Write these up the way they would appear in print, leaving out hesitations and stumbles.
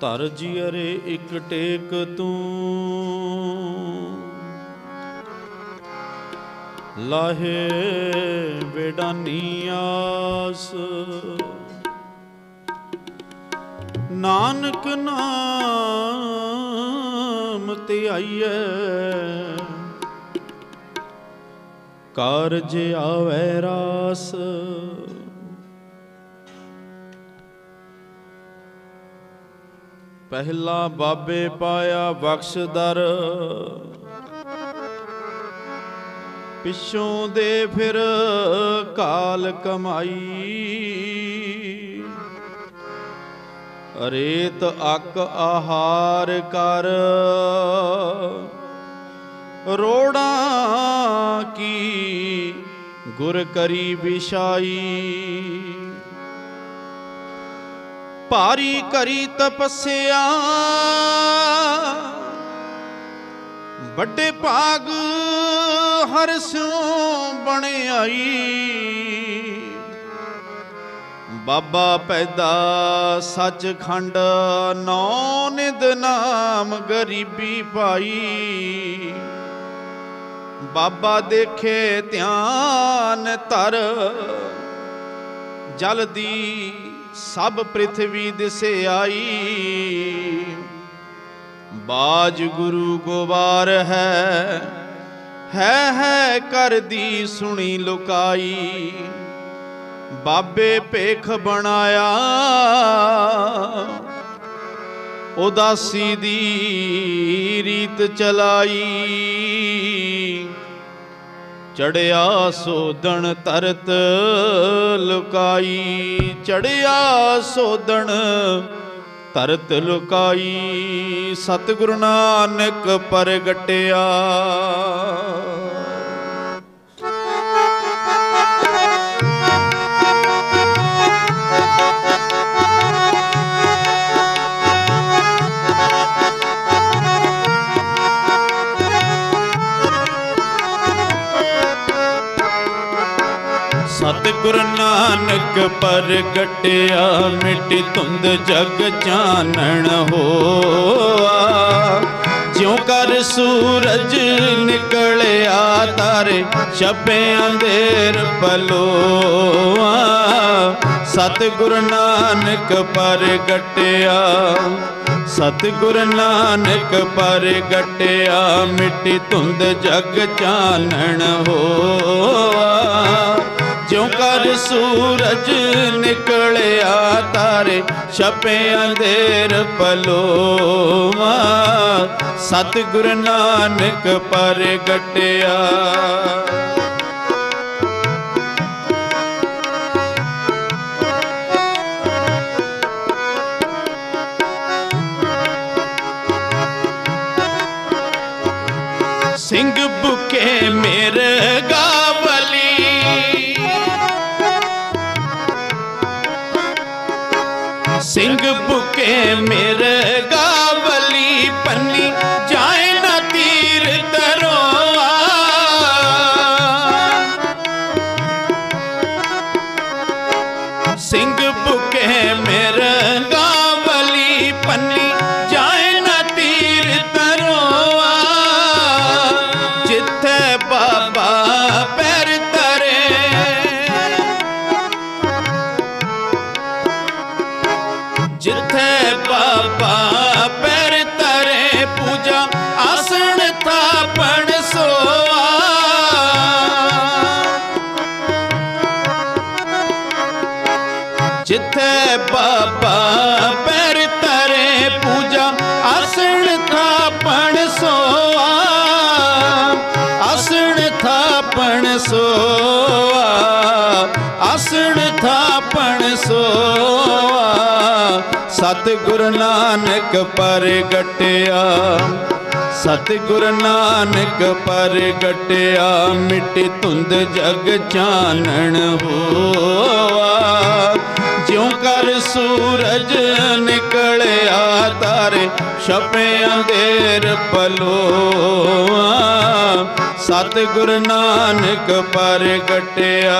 ਧਰ ਜਿਅਰੇ ਇੱਕ ਟੇਕ ਤੂੰ, ਲਾਹੇ ਬੇਡਾਨੀ ਆਸ। ਨਾਨਕ ਨਾਮ ਧਿਆਈਐ, ਕਾਰਜ ਆਵੈ ਰਾਸ। ਪਹਿਲਾ ਬਾਬੇ ਪਾਇਆ ਬਖਸ਼ਦਰ, ਪਿੱਛੋਂ ਦੇ ਫਿਰ ਕਾਲ ਕਮਾਈ। ਰੇਤ ਅੱਕ ਆਹਾਰ ਕਰ, ਰੋੜਾਂ ਕੀ ਗੁਰ ਕਰੀ ਵਿਛਾਈ। ਭਾਰੀ ਕਰੀ ਤਪੱਸਿਆ, ਵੱਡੇ ਭਾਗ ਹਰ ਸਿਉ ਬਣਾਈ। ਬਾਬਾ ਪੈਦਾ ਸੱਚਖੰਡ, ਨੌ ਨਿਧ ਨਾਮ ਗਰੀਬੀ ਪਾਈ। ਬਾਬਾ ਦੇਖੇ ਧਿਆਨ ਧਰ, ਜਲਦੀ ਸਭ ਪ੍ਰਿਥਵੀ ਦਿਸੇ ਆਈ। ਬਾਜ ਗੁਰੂ ਗੋਬਾਰ ਹੈ ਕਰਦੀ ਸੁਣੀ ਲੁਕਾਈ। ਬਾਬੇ ਭੇਖ ਬਣਾਇਆ, ਉਦਾਸੀ ਦੀ ਰੀਤ ਚਲਾਈ। ਚੜਿਆ ਸੋਧਣ ਤਰਤ ਲੁਕਾਈ, ਚੜਿਆ ਸੋਧਣ ਤਰਤ ਲੁਕਾਈ। ਸਤਿਗੁਰੂ ਨਾਨਕ ਪ੍ਰਗਟਿਆ। ਸਤਿਗੁਰੂ ਨਾਨਕ ਪ੍ਰਗਟਿਆ, ਮਿਟੀ ਧੁੰਦ ਜਗ ਚਾਨਣ ਹੋਆ। ਜਿਉ ਕਰ ਸੂਰਜ ਨਿਕਲਿਆ, ਤਾਰੇ ਛਪੇ ਅੰਧੇਰ ਪਲੋਆ। ਸਤਿਗੁਰੂ ਨਾਨਕ ਪ੍ਰਗਟਿਆ, ਸਤਿਗੁਰੂ ਨਾਨਕ ਪ੍ਰਗਟਿਆ, ਮਿਟੀ ਧੁੰਦ ਜਗ ਚਾਨਣ ਹੋਆ। ਜਿਉ ਕਰ ਸੂਰਜ ਨਿਕਲਿਆ, ਤਾਰੇ ਛਪੇ ਅੰਧੇਰ ਪਲੋਆ। ਸਤਿਗੁਰੂ ਨਾਨਕ ਪ੍ਰਗਟਿਆ। ਸਿੰਘ ਬੁਕੇ ਮੇਰੇ ਗਾਵਲੀ, ਸਿੰਘ ਬੁਕੇ ਮੇਰੇ ਗਾਵਲੀ। ਪੰਨੀ ਜਾਏ ਨਾ ਤੀਰ ਤਰੋਆ। ਸਿੰਘ ਬੁਕੇ ਮੇਰੇ ਗਾਵਲੀ, ਪੰਨੀ ਜਾਏ ਨਾ ਤੀਰ ਤਰੋਆ। ਜਿੱਥੇ ਬਾਬਾ ਪੈਰ ਧਰੇ, ਜਿੱਥੇ ਬਾਬਾ ਪੈਰ ਧਰੇ। ਪੂਜਾ ਆਸਣ ਥਾਪਣ ਸੋਆ। ਜਿੱਥੇ ਬਾਬਾ ਪੈਰ ਧਰੇ, ਪੂਜਾ ਆਸਣ ਥਾਪਣ ਸੋਆ। ਆਸਣ ਥਾਪਣ ਸੋਆ, ਆਸਣ ਥਾਪਣ ਸੋਆ। ਸਤਿਗੁਰੂ ਨਾਨਕ ਪ੍ਰਗਟਿਆ, ਸਤਿਗੁਰੂ ਨਾਨਕ ਪ੍ਰਗਟਿਆ। ਮਿਟੀ ਧੁੰਦ ਜਗ ਚਾਨਣ ਹੋਆ। ਜਿਉ ਕਰ ਸੂਰਜ ਨਿਕਲਿਆ, ਤਾਰੇ ਛਪੇ ਅੰਧੇਰ ਪਲੋਆ। ਸਤਿਗੁਰੂ ਨਾਨਕ ਪ੍ਰਗਟਿਆ।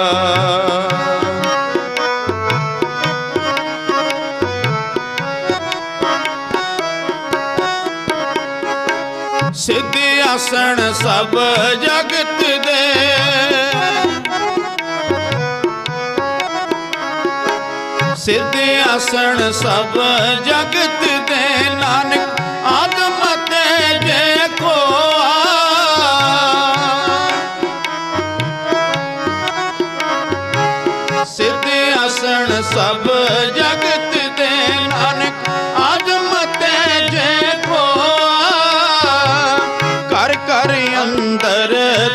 सिद्ध आसन सब जगत दे, सिद्ध आसन सब जगत दे, नानक आदम ते जे खोआ। सिद्ध आसन सब जगत दे, नानक आदम ते जे खोआ। कर कर अंदर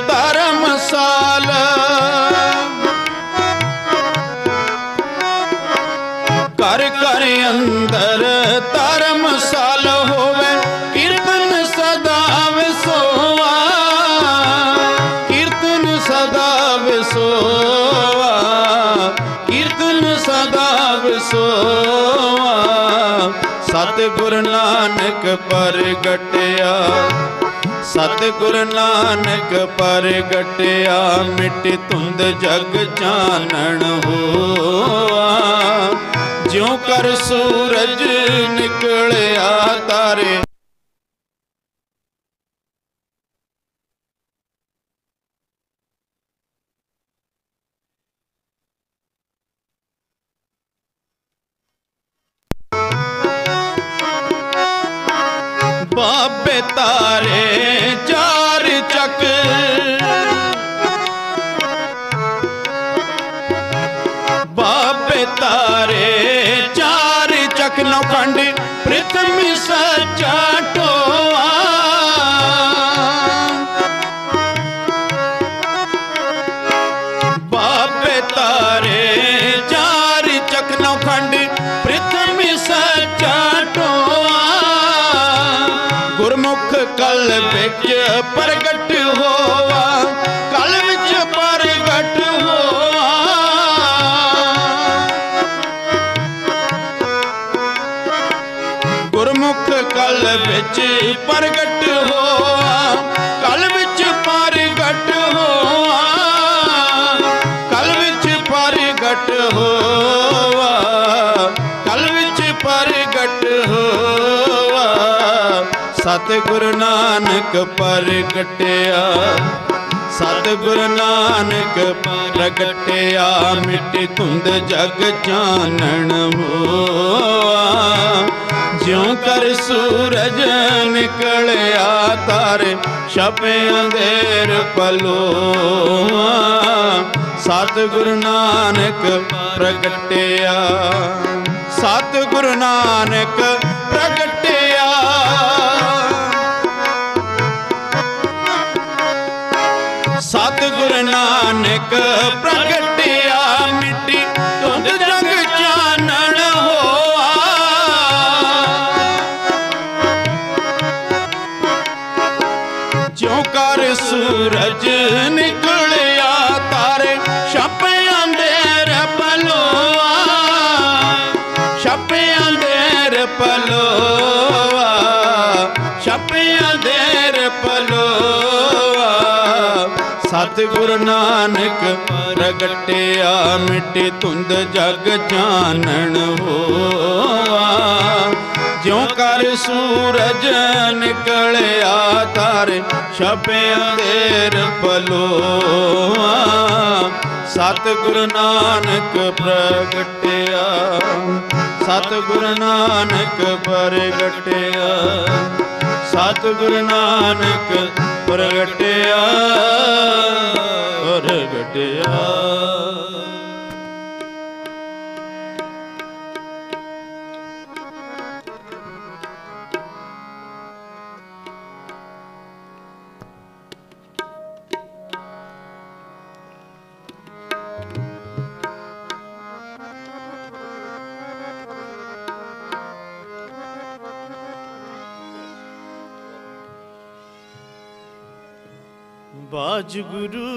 धर्मशाला, कर कर अंदर धर्मशाल होवे, कीर्तन सदा विसोआ, कीर्तन सदा विसोआ, कीर्तन सदा विसोआ। सतगुरु नानक परगटया, सतगुरु नानक परगटया, मिट धुंध जग चानण होआ। ज्यों कर सूरज निकलिया तारे, बाबे तारे चार चक, बाबे तारे चार चक, नौखंड पृथ्वी सच्चा टोआ। बाबे तारे चार चक, नौखंड पृथ्वी सच्चा टोआ। गुरमुख कल बिच प्रगट होवा, कल बिच प्रगट होवा। गुरमुख कल बिच प्रगट होवा, कल बिच प्रगट होवा, कल बिच प्रगट होवा, कल बिच प्रगट होवा। सतगुरु नानक परगटया, सतगुरु नानक प्रगटया, मिट धुंध जग चानण होआ। ज्यों कर सूरज निकलिया तारे, छपे अंधेर पलोआ। सतगुरु नानक प्रगटया, सतगुरु नानक प्रगटया। सतगुरु नानक प्रगटया, मिट्टी धुंध जग चानण होआ। ज्यों कर सूरज निकलिया तारे, छपे अंधेर पलोआ, छपे अंधेर पलोआ, छपे अंधेर पलोआ। सतगुरु नानक प्रगटया, मिटे धुंध जग चानण होआ। ज्यों कर सूरज निकलिया तारे, छपे अंधेर पलोआ। सतगुरु नानक प्रगटया, सतगुरु नानक प्रगटया, सतगुरु नानक प्रगटया, प्रगटया। बाज गुरु,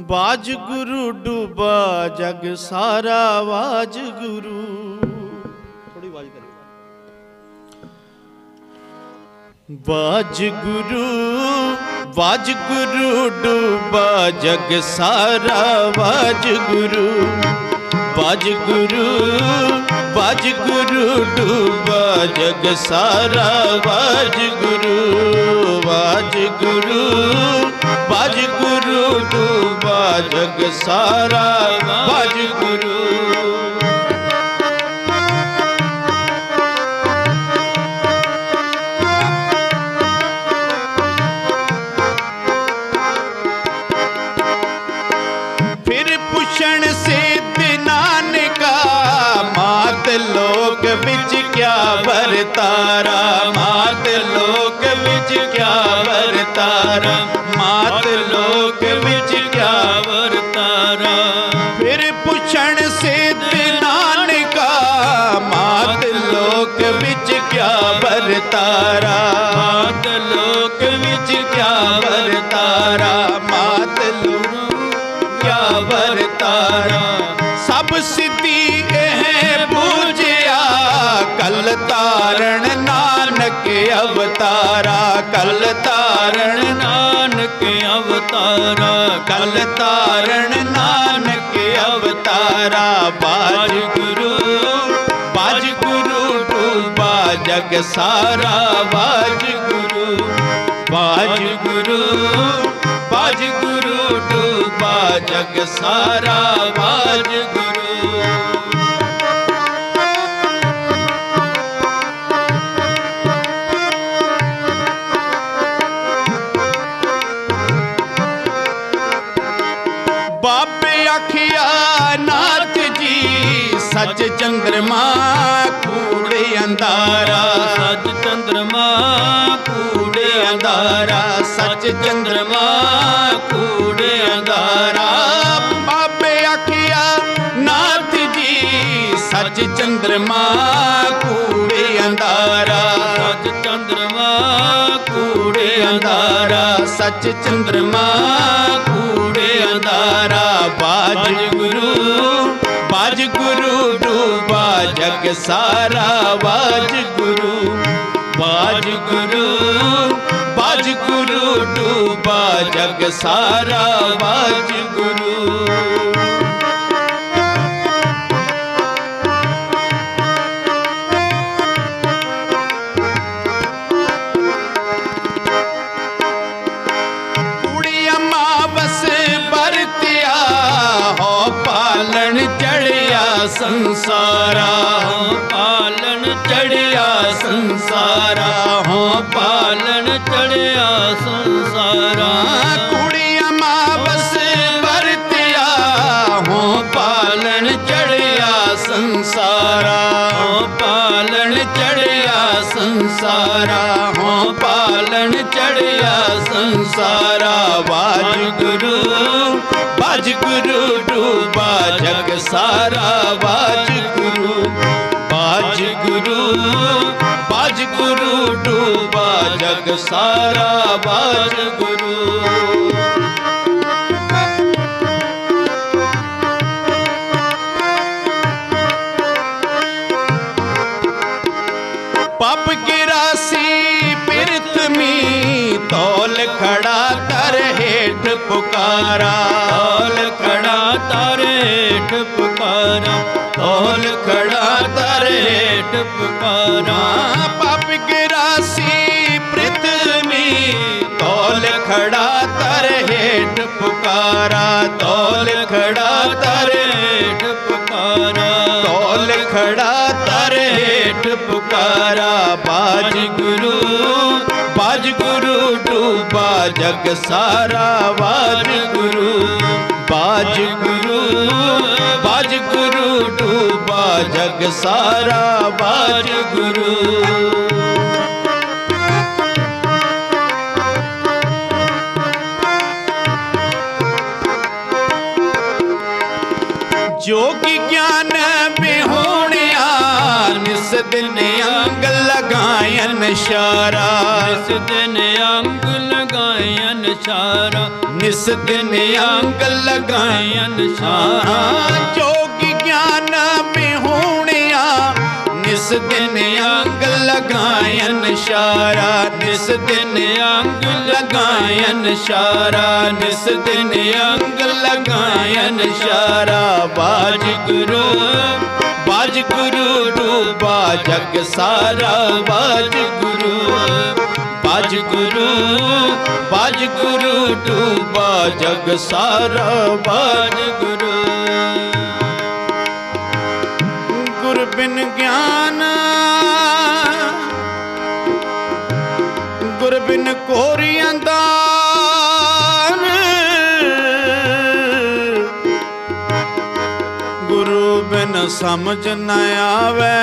बाज गुरु डूबा जग सारा, बाज गुरु। थोड़ी आवाज करें। बाज गुरु, बाज गुरु डूबा जग सारा, बाज गुरु, बाज गुरु, वाजगुरु डूबा जग सारा वाजगुरु वाजगुरु वाजगुरु डूबा जग सारा वाजगुरु। लोक विच क्या वरतारा मात लोक विच क्या वरतारा मात लोक विच क्या वरतारा। फिर पुछण सिद्ध नानका मात लोक विच क्या वरतारा मात लोक विच क्या वरतारा मात लोक क्या वरतारा। सब सिद्धि कल तारण नानक अवतारा कल तारण नानक अवतारा कल तारण नानक अवतारा। वाजगुरु डूबा जग सारा वाजगुरु वाजगुरु वाजगुरु डूबा जग सारा वाजगुरु। सच चंद्रमा कूड़े अंधारा सच चंद्रमा कूड़े अंधारा सच चंद्रमा कूड़े अंधारा। बाबे आखिया नाथ जी सच चंद्रमा कूड़े अंधारा सच चंद्रमा कूड़े अंधारा सच चंद्रमा कूड़े अंधारा। वाजगुरु वाजगुरु डूबा जग सारा वाजगुरु वाजगुरु वाजगुरु डूबा जग सारा वाजगुरु। संसारा पालन चढ़िया संसारा हो पालन चढ़िया संसारा। कुड़िया मावस बरतिया हो पालन चढ़िया संसारा हो पालन चढ़िया संसारा हो पालन चढ़िया संसारा। वाजगुरु वाजगुरु डूबा जग सारा वाजगुरु वाजगुरु वाजगुरु डूबा जग सारा वाजगुरु। पाप की राशि पृथ्वी तौल खड़ा कर हेठ पुकारा तौल खड़ा तर हेठ पुकारा तौल खड़ा तर हेठ पुकारा। पाप की राशि पृथ्वी तौल खड़ा तर हेठ पुकारा तौल खड़ा तर हेठ पुकारा तौल खड़ा तर हेठ पुकारा। वाजगुरु वाजगुरु डूबा जग सारा वाजगुरु वाजगुरु वाजगुरु डूबा जग सारा वाजगुरु। जोगी ज्ञान बिहोणिया निस दिन अंग लगायन शारा निस दिन अंग लगायन शारा निस दिन अंग लगायन शारा। जोगी ज्ञान बिहोणिया निस दिन अंग लगायन शारा निस दिन अंग लगायन शारा निस दिन अंग लगायन शारा। वाजगुरु ਵਾਹਿਗੁਰੂ ਡੂਬਾ ਜਗ ਸਾਰਾ ਵਾਹਿਗੁਰੂ ਵਾਹਿਗੁਰੂ ਵਾਹਿਗੁਰੂ ਡੂਬਾ ਜਗ ਸਾਰਾ ਵਾਹਿਗੁਰੂ ਗੁਰ ਬਿਨ ਗਿਆਨ ਗੁਰ ਬਿਨ ਕੋਰੀਆਂ ਦਾਨ ਗੁਰੂ ਬਿਨ ਸਮਝ ਨ ਆਵੇ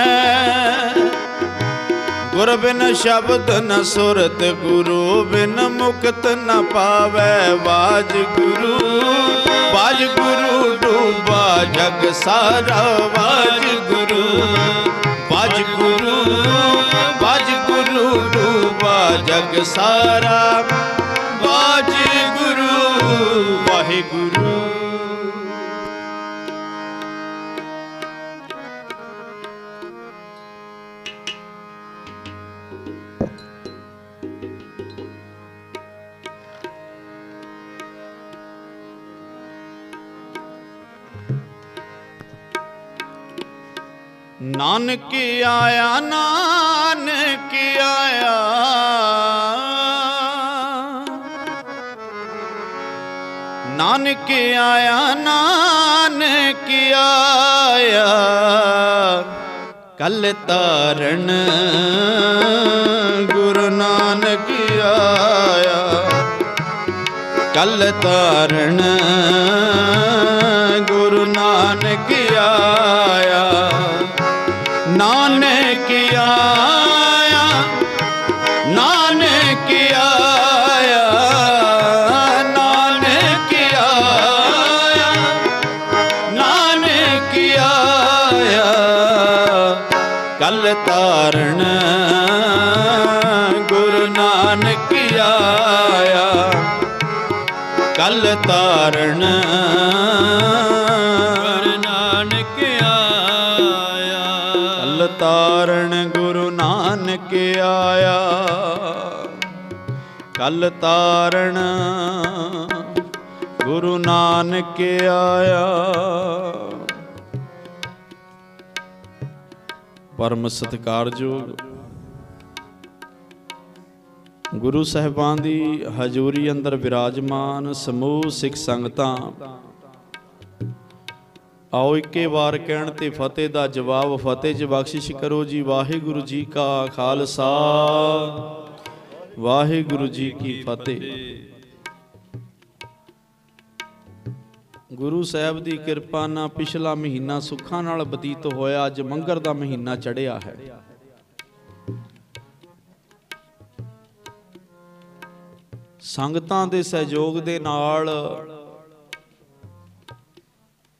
ਗੁਰ ਬਿਨ ਸ਼ਬਦ ਨ ਸੁਰਤ ਗੁਰੂ ਬਿਨ ਮੁਕਤ ਨ ਪਾਵੇ ਵਾਹਿਗੁਰੂ ਵਾਹਿਗੁਰੂ ਡੂਬਾ ਜਗ ਸਾਰਾ ਵਾਹਿਗੁਰੂ ਵਾਹਿਗੁਰੂ ਵਾਹਿਗੁਰੂ ਡੂਬਾ ਜਗ ਸਾਰਾ ਵਾਹਿਗੁਰੂ ਵਾਹਿਗੁਰੂ नानक आया नानक आया नानक आया नानक आया कल तारण गुरु नानक आया कल तारण गुरु नानक आया नानक आया नानक आया नानक आया नानक आया कल तारण गुरु नानक आया कल तारण तारण गुरु नानक आया कल तारण गुरु नानक आया। परम सत्कारयोग गुरु साहिबान दी हजूरी अंदर विराजमान समूह सिख संगतां आओ इक्के बार कहण ते फतेह दा जवाब फतेह च बख्शिश करो जी। वाहिगुरु जी का खालसा वाहिगुरु जी की फतेह। गुरु साहब दी किरपा नाल पिछला महीना सुखां नाल बतीत होया, अज मंगर दा महीना चढ़िया है। संगतां दे सहयोग दे नाल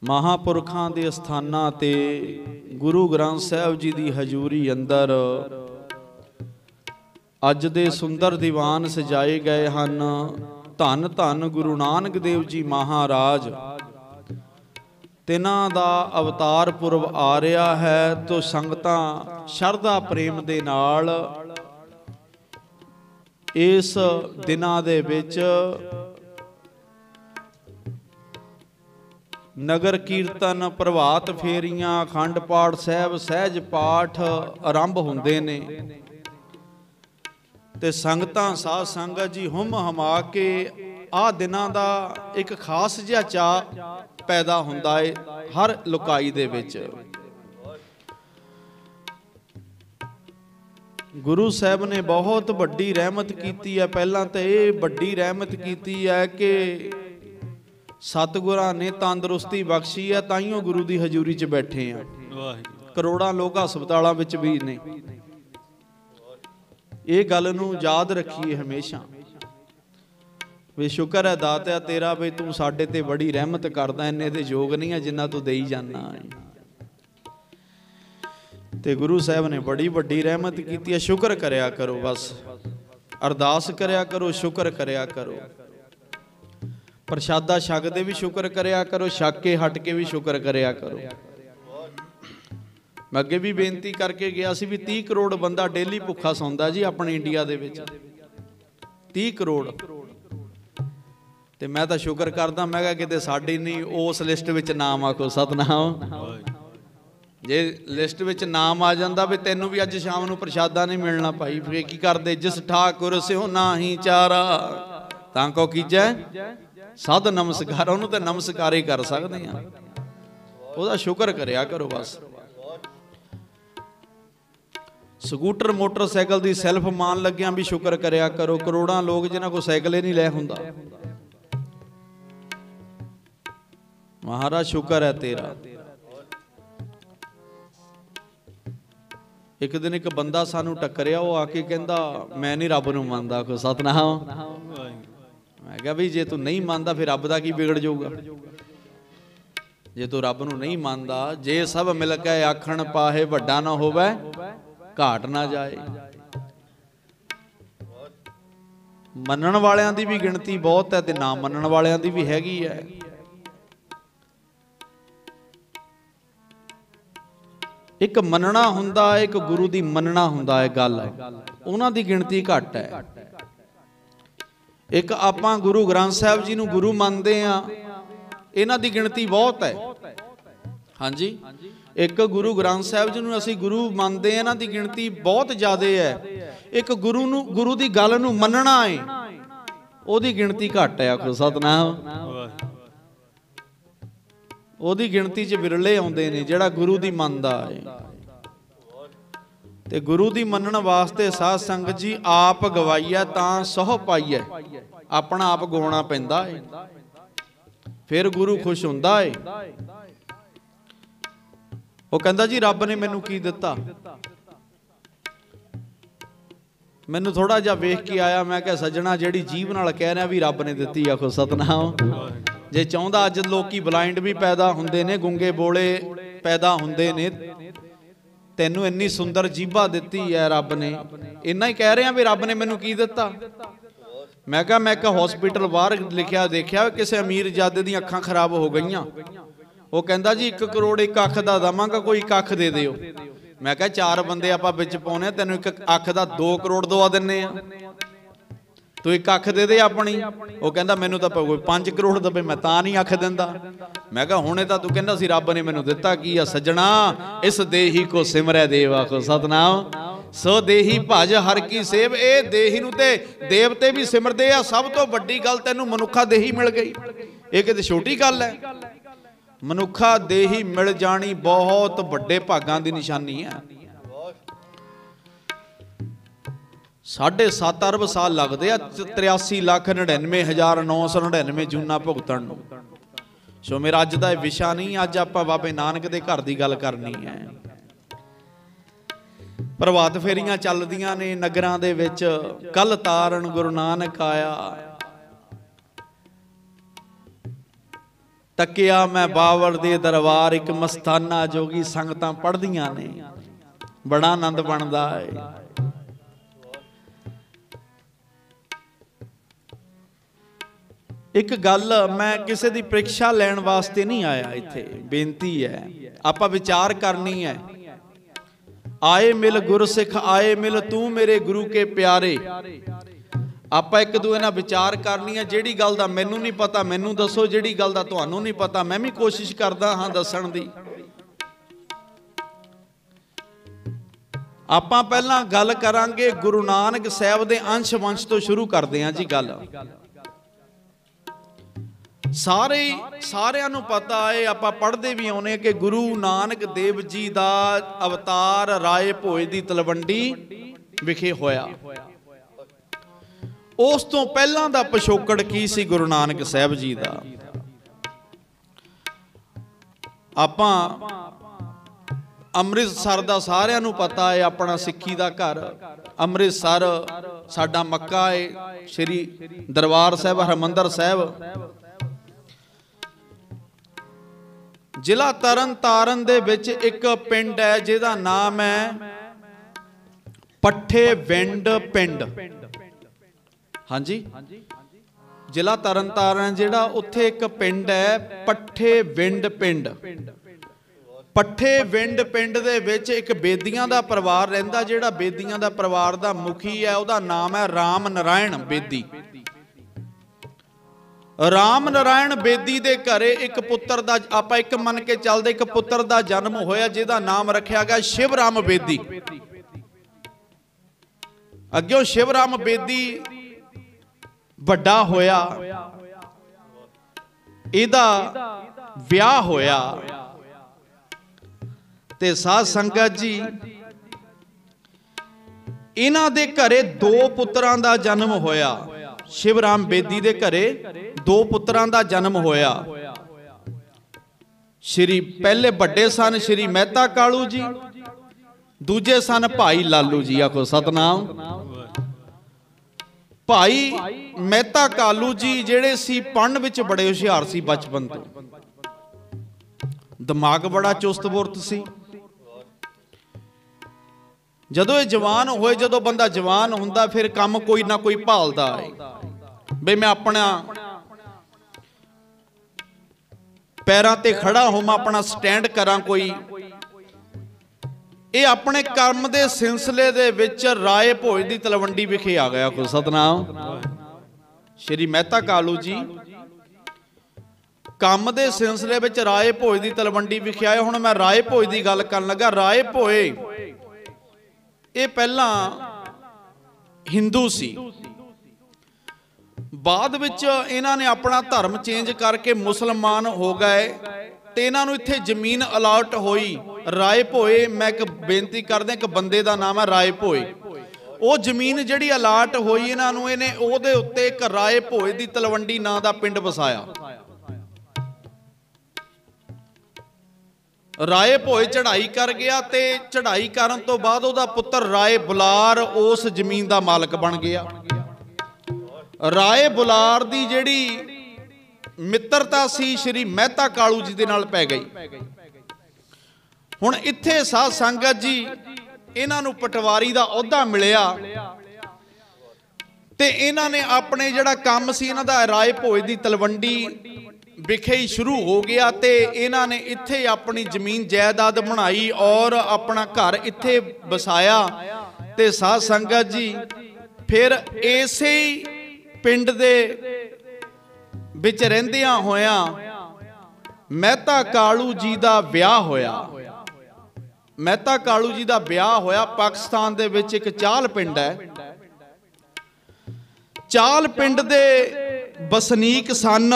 महापुरखां दे अस्थानां ते गुरु ग्रंथ साहिब जी दी हजूरी अंदर अज दे सुंदर दीवान सजाए गए हैं। धन धन गुरु नानक देव जी महाराज तिन्हां दा अवतार पुरब आ रहा है, तो संगतां शरधा प्रेम दे नाल इस दिनां दे विच नगर कीर्तन प्रभात फेरियां अखंड पाठ साहब सहज पाठ आरंभ होंदे ने ते संगतां साध संगत जी हुम हमा के आ दिनां दा एक खास जिहा चाह पैदा हुंदा है हर लुकाई दे विच। गुरु साहब ने बहुत वड्डी रहमत कीती है। पहलां तो ये वड्डी रहमत कीती है कि सतगुरां ने तंदुरुस्ती बख्शी है, ताइयों गुरु की हजूरी च बैठे हैं। करोड़ां लोग हस्पतालों विच भी ने, ये गल नूं याद रखिए हमेशा भी शुक्र है दाता तेरा भी तू साडे ते बड़ी रहमत करदा, इन्ने दे योग नहीं है जिन्ना तू देई जाना। ते गुरु साहब ने बड़ी वड्डी रहमत कीती है। शुक्र करया करो, बस अरदास करया करो, शुक्र करया करो। प्रशादा छकदे भी शुक्र करया करो, छक के हट के भी शुक्र करया करो। मैं अगे भी बेनती करके गया सी भी 30 करोड़ बंदा डेली भुखा सौंदा जी अपने इंडिया दे विच 30 करोड़। ते मैं तो शुक्र करदा, मैं कहा किते साडी नहीं उस लिस्ट विच नाम आखो सतनाम। जे लिस्ट विच नाम आ जाता भी तैनू भी अज शाम नूं प्रशादा नहीं मिलना भाई, फिर की करदे? जिस ठाकुर स्यो नाही चारा तां को कीजै सद नमस्कार। उहनूं ते नमस्कार ही कर सकदे हां, ਉਹਦਾ शुक्र करिया करो बस। ਸਕੂਟਰ मोटरसाइकिल की सैल्फ मान लग्या भी शुक्र करिया करो। करोड़ां लोग जिन्हां को साइकिल ही नहीं लै हुंदा। महाराज शुक्र है तेरा। एक दिन एक बंदा सानू टक्करिया, वो आके कहंदा मैं नहीं रब नूं मनदा। कोई सतनाम। मैं कहा भी जे तू नहीं मानदा फिर रब दा की बिगड़ जाऊगा? जे तू रब नूं नहीं मानदा, जे सब मिल के आखण पाहे वड्डा ना होवे घाट ना जाए। मनण वालियां दी भी गिणती बहुत है ते ना मनण वालियां दी भी हैगी है। एक मनना हुंदा, एक गुरु दी मनना हुंदा है। गल उन्हां दी गिणती घट है। एक आपां गुरु ग्रंथ साहिब जी नूं गुरु मनदे आ, इन्हां दी गिणती बहुत है। हाँ जी, एक गुरु ग्रंथ साहिब जी नूं असीं गुरु मनदे आ, इन्हां दी गिणती बहुत ज़्यादा है। एक गुरु नूं गुरु दी गल नूं मनना है, ओहदी गिणती घट है। आखो सतनाम। ओहदी गिणती च विरले आउंदे ने जिहड़ा गुरु दी मनदा है। ते गुरु दी मनण वास्ते साध संगत जी आप गवाईया तां सह पाईए। अपना आप गवाउणा पैंदा है, फिर गुरु खुश हुंदा है। वो कहंदा जी रब ने मैनू की दिता? मैनू थोड़ा जिहा वेख के आया, मैं कहा सज्जणा जिहड़ी जीभ नाल कह रहा भी रब ने दिती। आखो सतनाम। जे चाहुंदा अज लोकी ब्लाइंड भी पैदा हुंदे ने, गुंगे बोले पैदा हुंदे ने, तैनू इन्नी सुंदर जीभा दिती है रब ने, इन्ना ही कह रहे भी रब ने मैनू की दिता? मैं कहा मैं हॉस्पिटल बाहर लिखिया देखिया किसी अमीर जादे दी अखां खराब हो गईयां। वो कहंदा जी 1 करोड़ एक अख दा दवांगा, कोई एक अख दे दिओ। मैं कहा 4 बंदे आपां विच पाउणे, तैनू एक अख दा 2 करोड़ दवा दिन्ने आ, तू एक अख दे दे अपनी। वो कहंदा मैनू तां 5 करोड़ दवे, मैं तां नहीं अख दिंदा। मैं कहा हुणे तां तू कहंदा सी रब ने मैनू दिता की आ? सज्जणा इस देही को सिमरै देव। आखो सतनाम। सो देही भज हर की सेव। ए देही नूं ते देवते भी सिमरदे आ। सब तो वड्डी गल तैनू मनुखा देही मिल गई, ये किते छोटी गल है? मनुखा देही मिल जानी बहुत वड्डे भागां दी निशानी है। 7.5 अरब साल लगते आ 83,99,999 जूना भुगतण नूं। सो मेरा अज दा विशा नहीं, अज आपां बाबे नानक दे घर दी गल करनी है। प्रभात फेरियां चलदियां ने नगरां दे विच। कल तारन गुरु नानक आया, तकिया मैं बावड़ दे दरबार। एक मस्ताना जोगी संगतां पढ़दियां ने, बड़ा आनंद बनदा है। एक गल मैं किसी की परीक्षा लैण वास्ते नहीं आया, इत्थे बेनती है आपां विचार करनी है। आए मिल गुर सिख आए मिल, तू मेरे गुरु के प्यारे। आपां एक दूए नाल विचार करनी है। जिहड़ी गल दा मैनू नहीं पता मैनू दसो, जिहड़ी गल दा तुहानू नहीं पता मैं भी कोशिश करदा हाँ दसण दी। आपां पहलां गल करांगे गुरु नानक साहिब दे अंश वंश तो शुरू करदे हां जी। गल सारिਆਂ ਨੂੰ पता है, आप पढ़ते भी आने कि गुरु नानक देव जी का अवतार राय भोज की तलवंडी विखे होया। उस तो पहला दा पिछोकड़ की सी गुरु नानक साहब जी का? आपां अमृतसर का सारिਆਂ ਨੂੰ पता है, अपना सिक्खी का घर अमृतसर साडा मक्का है, श्री दरबार साहब हरमंदर साहब। जिला तरन तारण दे विच एक पिंड है जिहदा नाम है पट्ठे विंड पिंड। हाँ जी, जिला तरन तारण जिहड़ा उत्थे एक पिंड है पट्ठे विंड पिंड। पट्ठे विंड पिंड दे विच एक बेदियां दा परिवार रहिंदा, जिहड़ा बेदियां दा परिवार दा मुखी है उहदा नाम है राम नारायण बेदी। राम नारायण बेदी दे घरे एक पुत्र दा आपां एक मन के चलदे एक पुत्र दा जन्म होया जिहदा नाम रखिया गया शिवराम बेदी। अग्यों शिवराम बेदी वड्डा होया, इहदा विआह होया ते साध संगत जी इन्हां दे घरे दो पुत्रां दा जन्म होया। शिवराम बेदी दे घरे दो पुत्रां दा जन्म होया। श्री पहले बड़े सन श्री मेहता कालू जी, दूजे सन भाई लालू जी। आखो सतनाम। भाई मेहता कालू जी जेड़े सी पढ़न विच बड़े हुशियार सी, बचपन तो दिमाग बड़ा चुस्त बुरत सी। जदों ये जवान होए, जदों बंदा जवान हुंदा फिर काम कोई ना कोई भालदा है बे मैं अपना पैरां ते खड़ा होवां, अपना स्टैंड करां कोई। ये अपने कर्म दे सिलसिले दे विच राय भोज दी तलवंडी विखे आ गया। कोई सतनाम। श्री मेहता कालू जी काम दे सिलसिले विच राय भोज दी तलवंडी विखे आए। हुण मैं राय भोज दी गल करन लगा। राय भोए ये पहला हिंदू सी, बाद विच इन्हां ने अपना धर्म चेंज करके मुसलमान हो गए ते इन्हां नूं इत्थे जमीन अलाट होई राय भोए। मैं एक बेनती करदा, एक बंदे दा नाम है राय भोए। वो जमीन जिहड़ी अलाट होई इन्हां नूं, इहने ओहदे उत्ते एक राय भोए दी तलवंडी नां दा पिंड वसाया। राय भोए चढ़ाई कर गया ते चढ़ाई करन तो बाद ओहदा पुत्र राय बुलार उस जमीन दा मालक बन गया। राय बुलार दी जिहड़ी मित्रता सी श्री मेहता कालू जी दे नाल पै गई। हुण इत्थे साध संगत जी इन्हां नूं पटवारी दा अहुदा मिलिया ते इन्हां ने अपने जिहड़ा काम सी इन्हां दा राय भोए दी तलवंडी विखे ही शुरू हो गया ते इन्हां ने इत्थे अपनी जमीन जायदाद बनाई और अपना घर इत्थे बसाया। ते साध संगत जी फिर इसे पिंड दे विच रहिंदियां होया मेहता कालू जी दा विआह होया। मेहता कालू जी दा विआह होया। पाकिस्तान दे विच एक चाल पिंड है। चाल पिंड दे बसनीक सन,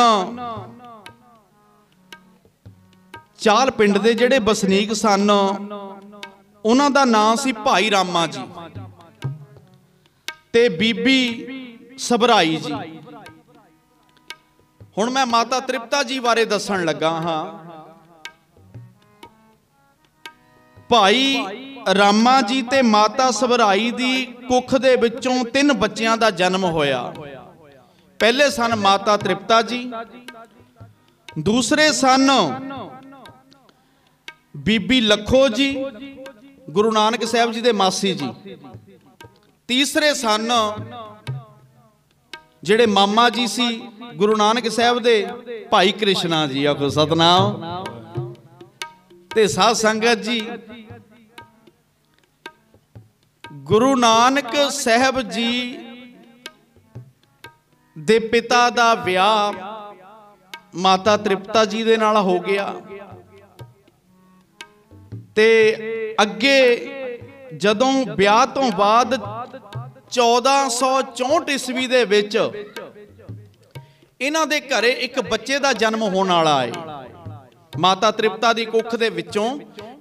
चाल पिंड दे जिहड़े बसनीक सन उन्हां दा नाम सी भाई रामा जी ते बीबी सबराई जी। हुण मैं माता तृप्ता जी बारे दसन लगा हाँ। भाई रामा जी ते माता सबराई दी कुख दे विचों 3 बच्चियां दा जन्म होया। पहले सन माता तृप्ता जी, दूसरे सन बीबी लखो जी गुरु नानक साहब जी दे मासी जी, तीसरे सन जिहड़े मामा जी सी गुरु नानक साहब दे भाई कृष्णा जी। आखो सतनाम। ते साध संगत जी गुरु नानक साहब जी दे पिता दा विआह माता तृप्ता जी दे नाल हो गया ते अगे जदों विआह तो बाद 1464 ईस्वी दे विच इन्हां दे घरे एक बच्चे दा जन्म होने वाला है। माता तृप्ता दी कुख दे विचों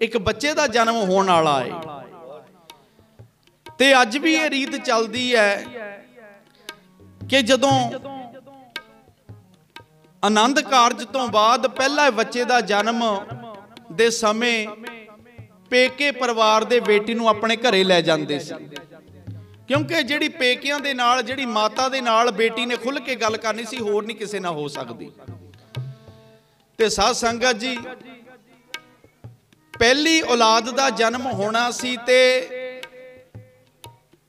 एक बच्चे दा जन्म होने वाला है। ते अज भी ये रीत चलदी है कि जदों आनंद कारज तो बाद पहला बच्चे दा जन्म दे समय पेके परिवार दे बेटी नूं अपने घरे लै जांदे सी, क्योंकि जिहड़ी पेकियां दे नाल जिहड़ी माता दे नाल बेटी ने खुल के गल करनी सी, होर नहीं किसे नाल हो सकदी। ते साध संगत जी पहली औलाद दा जन्म होना सी ते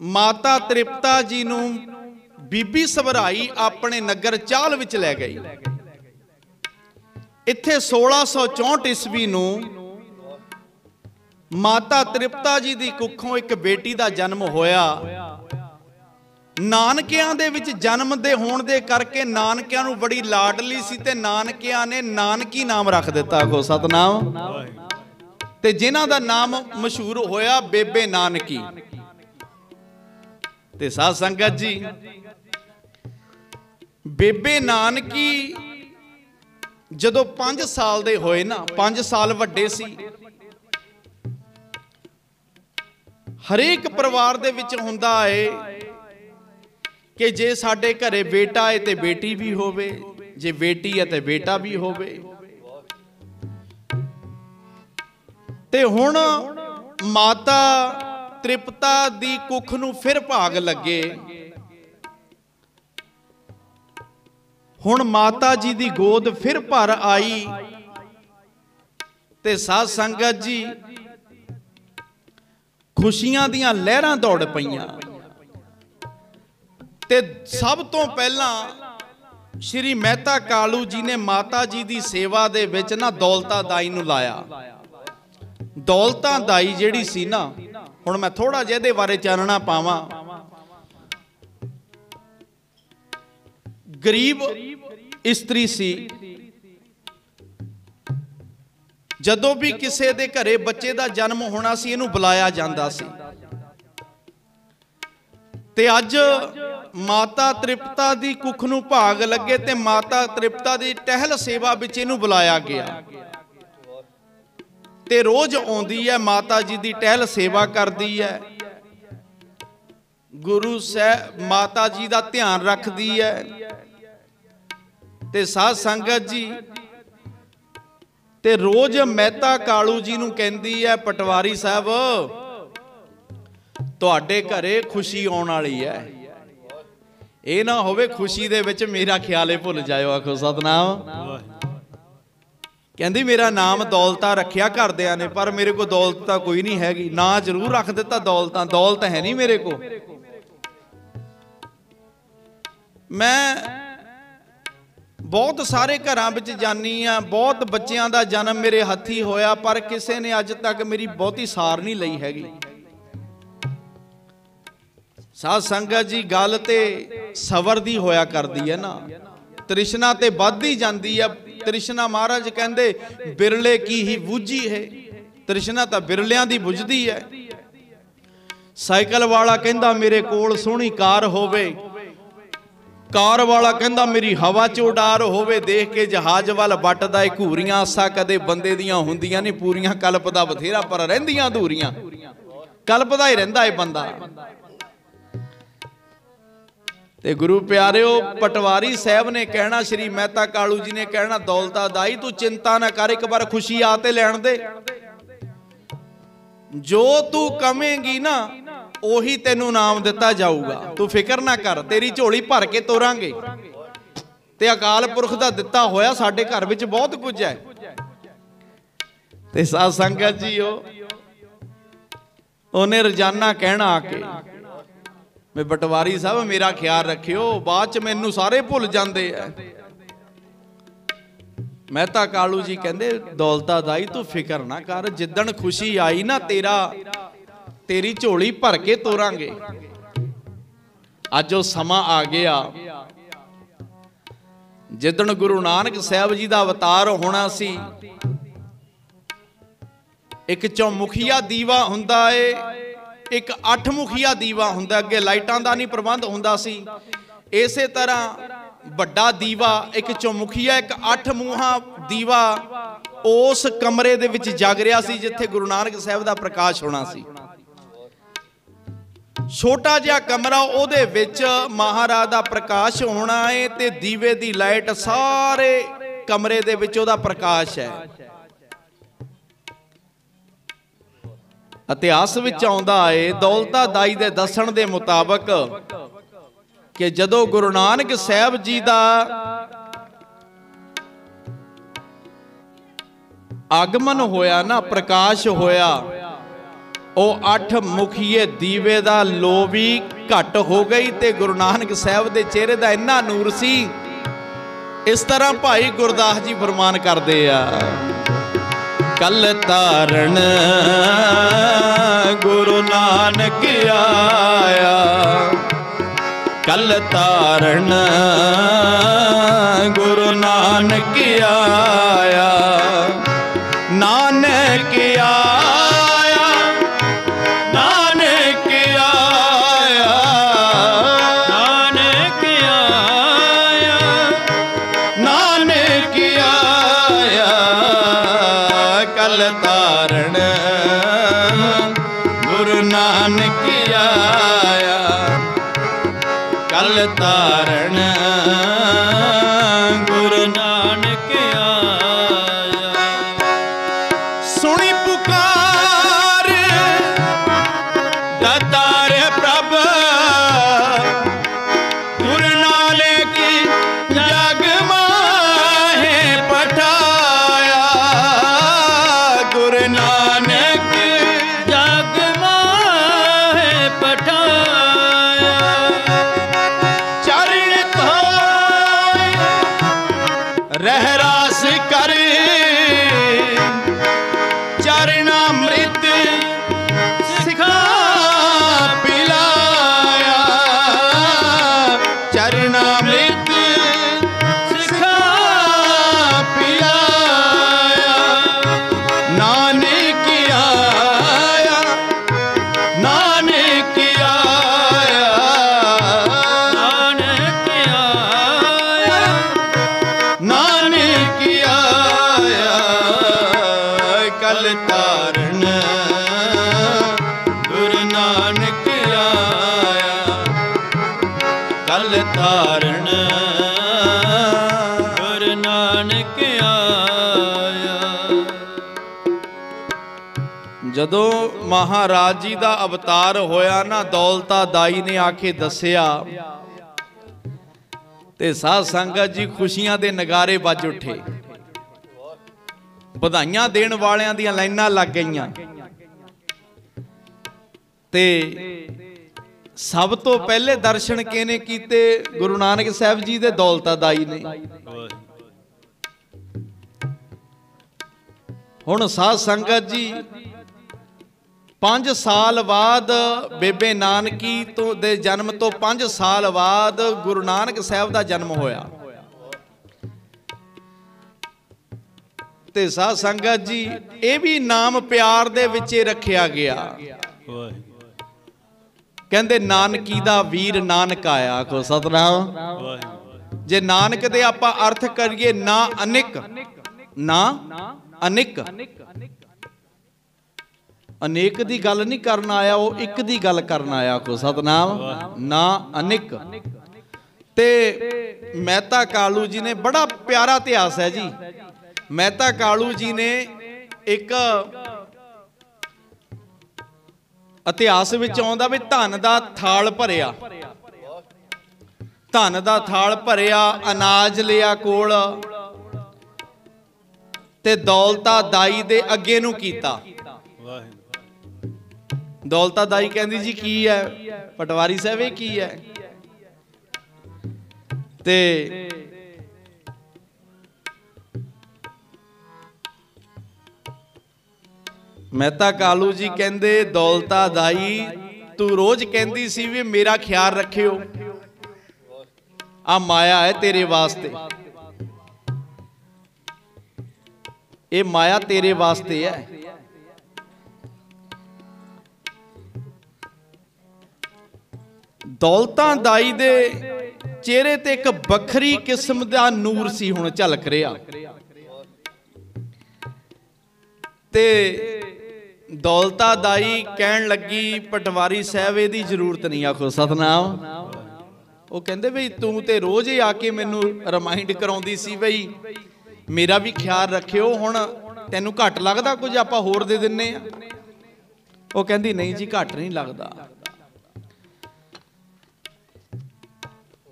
माता तृप्ता जी नूं बीबी सबराई अपने नगर चाल विच लै गई। इत्थे 1664 ईस्वी नूं माता तृप्ता जी दी कुखों एक बेटी दा जन्म होया ਨਾਨਕਿਆਂ ਦੇ ਵਿੱਚ ਜਨਮ ਦੇ ਹੋਣ ਦੇ ਕਰਕੇ ਨਾਨਕਿਆਂ ਨੂੰ ਬੜੀ ਲਾਡਲੀ ਸੀ ਤੇ ਨਾਨਕਿਆਂ ਨੇ ਨਾਨਕੀ ਨਾਮ ਰੱਖ ਦਿੱਤਾ। ਕੋ ਸਤਨਾਮ। ਤੇ ਜਿਨ੍ਹਾਂ ਦਾ ਨਾਮ ਮਸ਼ਹੂਰ ਹੋਇਆ ਬੇਬੇ ਨਾਨਕੀ। ਤੇ ਸਾਧ ਸੰਗਤ ਜੀ, ਬੇਬੇ ਨਾਨਕੀ ਜਦੋਂ 5 ਸਾਲ ਦੇ ਹੋਏ ਨਾ, 5 ਸਾਲ ਵੱਡੇ ਸੀ। ਹਰੇਕ ਪਰਿਵਾਰ ਦੇ ਵਿੱਚ ਹੁੰਦਾ ਏ ਕਿ ਜੇ ਸਾਡੇ ਘਰੇ ਬੇਟਾ ਹੈ ਤੇ ਬੇਟੀ ਵੀ ਹੋਵੇ, ਜੇ ਬੇਟੀ ਹੈ ਤੇ ਬੇਟਾ ਵੀ ਹੋਵੇ। ਤੇ ਹੁਣ ਮਾਤਾ ਤ੍ਰਿਪਤਾ ਦੀ ਕੁੱਖ ਨੂੰ ਫਿਰ ਭਾਗ ਲੱਗੇ। ਹੁਣ ਮਾਤਾ ਜੀ ਦੀ ਗੋਦ ਫਿਰ ਭਰ ਆਈ। ਤੇ ਸਾਧ ਸੰਗਤ ਜੀ, ਖੁਸ਼ੀਆਂ ਦੀਆਂ ਲਹਿਰਾਂ ਦੌੜ ਪਈਆਂ। ਤੇ ਸਭ ਤੋਂ ਪਹਿਲਾਂ ਸ਼੍ਰੀ ਮਹਿਤਾ ਕਾਲੂ ਜੀ ਨੇ ਮਾਤਾ ਜੀ ਦੀ ਸੇਵਾ ਦੇ ਵਿੱਚ ਨਾ ਦੌਲਤਾ ਦਾਈ ਨੂੰ ਲਾਇਆ। ਦੌਲਤਾ ਦਾਈ ਜਿਹੜੀ ਸੀ ਨਾ, ਹੁਣ ਮੈਂ ਥੋੜਾ ਜਿਹਾ ਇਹਦੇ ਬਾਰੇ ਚਾਨਣਾ ਪਾਵਾਂ। ਗਰੀਬ ਇਸਤਰੀ ਸੀ। ਜਦੋਂ ਵੀ ਕਿਸੇ ਦੇ ਘਰੇ ਬੱਚੇ ਦਾ ਜਨਮ ਹੋਣਾ ਸੀ, ਇਹਨੂੰ ਬੁਲਾਇਆ ਜਾਂਦਾ ਸੀ। ਤੇ ਅੱਜ ਮਾਤਾ ਤ੍ਰਿਪਤਾ ਦੀ ਕੁੱਖ ਨੂੰ ਭਾਗ ਲੱਗੇ ਤੇ ਮਾਤਾ ਤ੍ਰਿਪਤਾ ਦੀ ਟਹਿਲ ਸੇਵਾ ਵਿੱਚ ਇਹਨੂੰ ਬੁਲਾਇਆ ਗਿਆ। ਤੇ ਰੋਜ਼ ਆਉਂਦੀ ਹੈ, ਮਾਤਾ ਜੀ ਦੀ ਟਹਿਲ ਸੇਵਾ ਕਰਦੀ ਹੈ, ਗੁਰੂ ਸਾਹਿਬ ਮਾਤਾ ਜੀ ਦਾ ਧਿਆਨ ਰੱਖਦੀ ਹੈ। ਤੇ ਸਾਧ ਸੰਗਤ ਜੀ, ਤੇ ਰੋਜ਼ ਮਹਿਤਾ ਕਾਲੂ ਜੀ ਨੂੰ ਕਹਿੰਦੀ ਹੈ, ਪਟਵਾਰੀ ਸਾਹਿਬ ਤੁਹਾਡੇ ਘਰੇ ਖੁਸ਼ੀ ਆਉਣ ਵਾਲੀ ਹੈ। ਇਹ ਨਾ ਹੋਵੇ ਖੁਸ਼ੀ ਦੇ ਵਿੱਚ ਮੇਰਾ ਖਿਆਲ ਹੀ ਭੁੱਲ ਜਾਇਓ। ਆਖੋ ਸਤਨਾਮ। ਕਹਿੰਦੀ ਮੇਰਾ ਨਾਮ ਦੌਲਤਾ ਰੱਖਿਆ ਘਰਦਿਆਂ ਨੇ, ਪਰ ਮੇਰੇ ਕੋਲ ਦੌਲਤ ਤਾਂ ਕੋਈ ਨਹੀਂ ਹੈਗੀ। ਨਾਂ ਜ਼ਰੂਰ ਰੱਖ ਦਿੱਤਾ ਦੌਲਤਾਂ, ਦੌਲਤ ਹੈ ਨਹੀਂ ਮੇਰੇ ਕੋਲ। ਮੈਂ ਬਹੁਤ ਸਾਰੇ ਘਰਾਂ ਵਿੱਚ ਜਾਨੀ ਆ, ਬਹੁਤ ਬੱਚਿਆਂ ਦਾ ਜਨਮ ਮੇਰੇ ਹੱਥੀ ਹੋਇਆ, ਪਰ ਕਿਸੇ ਨੇ ਅੱਜ ਤੱਕ ਮੇਰੀ ਬਹੁਤੀ ਸਾਰ ਨਹੀਂ ਲਈ ਹੈਗੀ। ਸਾਧ ਸੰਗਤ ਜੀ, ਗੱਲ ਤੇ ਸਬਰ ਦੀ ਹੋਇਆ ਕਰਦੀ ਹੈ ਨਾ। ਤ੍ਰਿਸ਼ਨਾ ਤੇ ਵੱਧਦੀ ਜਾਂਦੀ ਹੈ। ਤ੍ਰਿਸ਼ਨਾ ਮਹਾਰਾਜ ਕਹਿੰਦੇ ਬਿਰਲੇ ਕੀ ਹੀ ਬੁੱਝੀ ਹੈ। ਤ੍ਰਿਸ਼ਨਾ ਤਾਂ ਬਿਰਲਿਆਂ ਦੀ ਬੁੱਝਦੀ ਹੈ। ਸਾਈਕਲ ਵਾਲਾ ਕਹਿੰਦਾ ਮੇਰੇ ਕੋਲ ਸੋਹਣੀ ਕਾਰ ਹੋਵੇ, ਕਾਰ ਵਾਲਾ ਕਹਿੰਦਾ ਮੇਰੀ ਹਵਾ 'ਚ ਉਡਾਰ ਹੋਵੇ। ਦੇਖ ਕੇ ਜਹਾਜ਼ ਵੱਲ ਵੱਟਦਾ ਏ ਘੂਰੀਆਂ, ਆਸਾਂ ਕਦੇ ਬੰਦੇ ਦੀਆਂ ਹੁੰਦੀਆਂ ਨਹੀਂ ਪੂਰੀਆਂ। ਕਲਪਦਾ ਬਥੇਰਾ ਪਰ ਰਹਿੰਦੀਆਂ ਅਧੂਰੀਆਂ। ਕਲਪਦਾ ਹੀ ਰਹਿੰਦਾ ਏ ਬੰਦਾ। ਤੇ ਗੁਰੂ ਪਿਆਰਿਓ, ਪਟਵਾਰੀ ਸਾਹਿਬ ਨੇ ਕਹਿਣਾ, ਸ਼੍ਰੀ ਮਹਿਤਾ ਕਾਲੂ ਜੀ ਨੇ ਕਹਿਣਾ, ਦੌਲਤਾ ਦਾਈ ਤੂੰ ਚਿੰਤਾ ਨਾ ਕਰ, ਇੱਕ ਵਾਰ ਖੁਸ਼ੀ ਆ ਤੇ ਲੈਣ ਦੇ। ਜੋ ਤੂੰ ਕਵੇਂਗੀ ਨਾ ਉਹੀ ਤੈਨੂੰ ਨਾਮ ਦਿੱਤਾ ਜਾਊਗਾ। ਤੂੰ ਫਿਕਰ ਨਾ ਕਰ, ਤੇਰੀ ਝੋਲੀ ਭਰ ਕੇ ਤੋਰਾਂਗੇ। ਤੇ ਅਕਾਲ ਪੁਰਖ ਦਾ ਦਿੱਤਾ ਹੋਇਆ ਸਾਡੇ ਘਰ ਵਿੱਚ ਬਹੁਤ ਕੁਝ ਹੈ। ਤੇ ਸਾਧ ਸੰਗਤ ਜੀ, ਉਹਨੇ ਰੋਜ਼ਾਨਾ ਕਹਿਣਾ ਆ ਕੇ, ਮੈਂ ਪਟਵਾਰੀ ਸਾਹਿਬ ਮੇਰਾ ਖਿਆਲ ਰੱਖਿਓ, ਬਾਅਦ ਚ ਮੈਨੂੰ ਸਾਰੇ ਭੁੱਲ ਜਾਂਦੇ ਆ। ਮਹਿਤਾ ਕਾਲੂ ਜੀ ਕਹਿੰਦੇ ਦੌਲਤਾ ਦਾਈ ਤੂੰ ਫਿਕਰ ਨਾ ਕਰ, ਜਿੱਦਣ ਖੁਸ਼ੀ ਆਈ ਨਾ ਤੇਰੀ ਝੋਲੀ ਭਰ ਕੇ ਤੋਰਾਂਗੇ। ਅੱਜ ਉਹ ਸਮਾਂ ਆ ਗਿਆ ਜਿੱਦਣ ਗੁਰੂ ਨਾਨਕ ਸਾਹਿਬ ਜੀ ਦਾ ਅਵਤਾਰ ਹੋਣਾ ਸੀ। ਇੱਕ ਚੌਮੁਖੀਆ ਦੀਵਾ ਹੁੰਦਾ ਏ, ਇੱਕ 8 ਮੁਖੀਆ ਦੀਵਾ ਹੁੰਦਾ। ਅੱਗੇ ਲਾਈਟਾਂ ਦਾ ਨਹੀਂ ਪ੍ਰਬੰਧ ਹੁੰਦਾ ਸੀ। ਇਸੇ ਤਰ੍ਹਾਂ ਵੱਡਾ ਦੀਵਾ ਇੱਕ ਚੌਮੁਖੀਆ, ਇੱਕ 8 ਮੂੰਹਾਂ ਦੀਵਾ ਉਸ ਕਮਰੇ ਦੇ ਵਿੱਚ ਜਗ ਰਿਹਾ ਸੀ ਜਿੱਥੇ ਗੁਰੂ ਨਾਨਕ ਸਾਹਿਬ ਦਾ ਪ੍ਰਕਾਸ਼ ਹੋਣਾ ਸੀ। ਛੋਟਾ ਜਿਹਾ ਕਮਰਾ, ਉਹਦੇ ਵਿੱਚ ਮਹਾਰਾਜ ਦਾ ਪ੍ਰਕਾਸ਼ ਹੋਣਾ ਹੈ ਤੇ ਦੀਵੇ ਦੀ ਲਾਈਟ ਸਾਰੇ ਕਮਰੇ ਦੇ ਵਿੱਚ ਉਹਦਾ ਪ੍ਰਕਾਸ਼ ਹੈ। ਇਤਿਹਾਸ ਵਿੱਚ ਆਉਂਦਾ ਹੈ ਦੌਲਤਾ ਦਾਈ ਦੇ ਦੱਸਣ ਦੇ ਮੁਤਾਬਕ ਕਿ ਜਦੋਂ ਗੁਰੂ ਨਾਨਕ ਸਾਹਿਬ ਜੀ ਦਾ ਆਗਮਨ ਹੋਇਆ ਨਾ, ਪ੍ਰਕਾਸ਼ ਹੋਇਆ, ਉਹ 8 ਮੁਖੀਏ ਦੀਵੇ ਦਾ ਲੋ ਵੀ ਘੱਟ ਹੋ ਗਈ ਤੇ ਗੁਰੂ ਨਾਨਕ ਸਾਹਿਬ ਦੇ ਚਿਹਰੇ ਦਾ ਇੰਨਾ ਨੂਰ ਸੀ। ਇਸ ਤਰ੍ਹਾਂ ਭਾਈ ਗੁਰਦਾਸ ਜੀ ਫਰਮਾਨ ਕਰਦੇ ਆ, ਕਲ ਤਾਰਨ ਗੁਰੂ ਨਾਨਕ ਆਇਆ, कल तारण गुरु नानक आया, नानक आया, नानक आया, नानक आया, नानक आया, कल तारण गुरु नानक आया, कल तारण गुरु नानक आया। सुनी पुकार दातार प्रभ, गुरु नानक जग माहे पठाया, गुरु नानक जग माहे पठाया। रहरास कर चरणामृत सिखा पिलाया, चरणामृत सिखा पिलाया। नानक आया, नानक आया, नानक आया, नानक आया, कल तारण गुरु नानक आया, कल तारण गुरु नानक आया। जदों महाराज जी का अवतार होया ना, दौलता दाई ने आके दसिया ते साध संगत जी खुशियां दे नगारे बज उठे, बधाइयां देण वालियां दियां लाइनां लग गईयां। ते सब तो पहले दर्शन किहने कीते? गुरु नानक साहब जी दे दौलता दाई ने। हुण साध संगत जी 5 साल बाद बेबे नानकी तो दे जन्म तो 5 साल बाद गुरु नानक साहब का जन्म होया। ते साध संगत जी ये भी नाम प्यार दे विचे रखिया गया। कहंदे नानकी दा वीर नानक आया। को सतनाम। जे नानक दे आपां अर्थ करिए ना अनिक, ना अनिक, अनेक दी गल नहीं करना आया, वो एक दी गल करना आया। को सतनाम। ना अनिक। ते मेहता कालू जी ने बड़ा प्यारा इतिहास है जी। मेहता कालू जी ने एक इतिहास विच आउंदा भी धन दा थाल भरिया, धन दा थाल भरिया, अनाज लिया कोल ते दौलता दाई दे अगे नूं कीता। दौलता दाई कहंदी जी की है? पटवारी साहब ये की है? ते मेहता कालू जी कहंदे दौलता दाई तू रोज कहंदी सी भी मेरा ख्याल रखियो, आ माया है तेरे वास्ते, ये माया तेरे वास्ते है। दौलता दाई दे चेहरे ते एक बखरी किस्म का नूर सी हुण झलक रहा। ते दौलता दाई कहन लगी पटवारी साहब इहदी जरूरत नहीं। आखो सतनाम। वो कहंदे बई तू ते रोज ही आके मैनू रिमाइंड कराउंदी सी बई मेरा भी ख्याल रखियो, हुण तैनू घट लगदा कुछ आपां होर दे दिन्ने आ? वो कहंदी नहीं जी घट नहीं लगदा।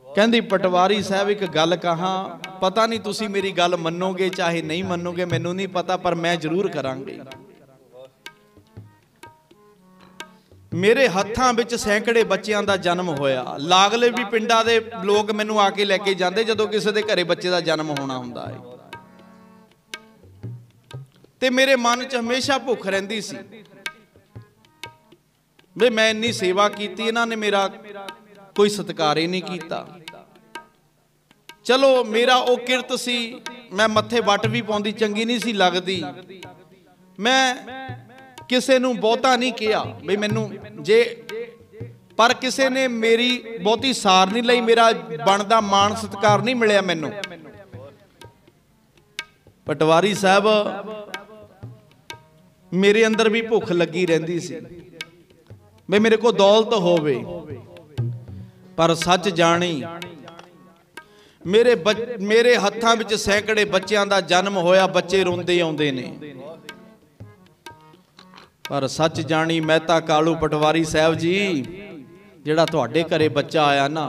कहंदी पटवारी साहब एक गल कहा, पता नहीं तुसी मेरी गल मनोगे चाहे नहीं मनोगे, मैनू नहीं पता, पर मैं जरूर करांगी। मेरे हत्थां विच सैकड़े बच्चों का जन्म होया। लागले भी पिंडां दे लोग मैनू आके लैके जांदे जदों किसी दे घरे बच्चे का जन्म होना हुंदा है। ते मेरे मन च हमेशा भुख रहिंदी सी वे मैं इन्नी सेवा कीती, इन्हां ने मेरा कोई सत्कार ही नहीं कीता। चलो मेरा वो किरत सी, मैं मत्थे वट भी पाउंदी चंगी नहीं सी लगदी, मैं किसे नूं बहुता नहीं किया भी मैनू जे, पर किसी ने मेरी बहुती सार नहीं लई, मेरा बनदा मान सत्कार नहीं मिलिया मैनू। पटवारी साहब मेरे अंदर भी भुख लगी रहिंदी सी भी मेरे को दौलत होवे, पर सच जानी मेरे हत्थां विच सैकड़े बच्चों का जन्म होया, बच्चे रोंदे आउंदे ने, पर सच जानी मेहता कालू पटवारी साहब जी जिहड़ा तुहाडे घरे बच्चा आया ना,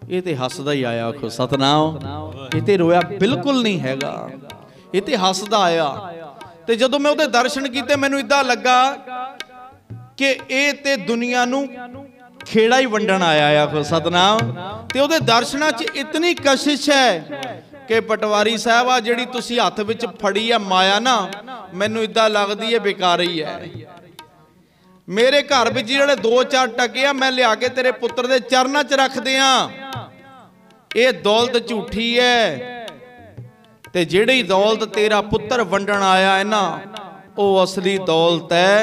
ये ते हसदा ही आया। आखो सतनाम। ये ते रोया बिल्कुल नहीं हैगा, ये ते हसदा आया। ते जदों मैं उहदे दर्शन कीते मैनूं इदां लगा कि ये ते दुनिया नूं खेड़ा ही वंडण आया। आखो सतनाम। ते उहदे दर्शनां च इतनी कशिश है कि पटवारी साहब आ जिहड़ी तुसीं हत्थ विच फड़ी है माया ना, मैनूं इदां लगदी है बेकार ही है। मेरे घर में जिहड़े 2-4 टके आ मैं लिया के तेरे पुत्र दे चरनां च रख दियां, ये दौलत झूठी है। ते जिहड़ी दौलत तेरा पुत्र वंडण आया है ना, वो असली दौलत है।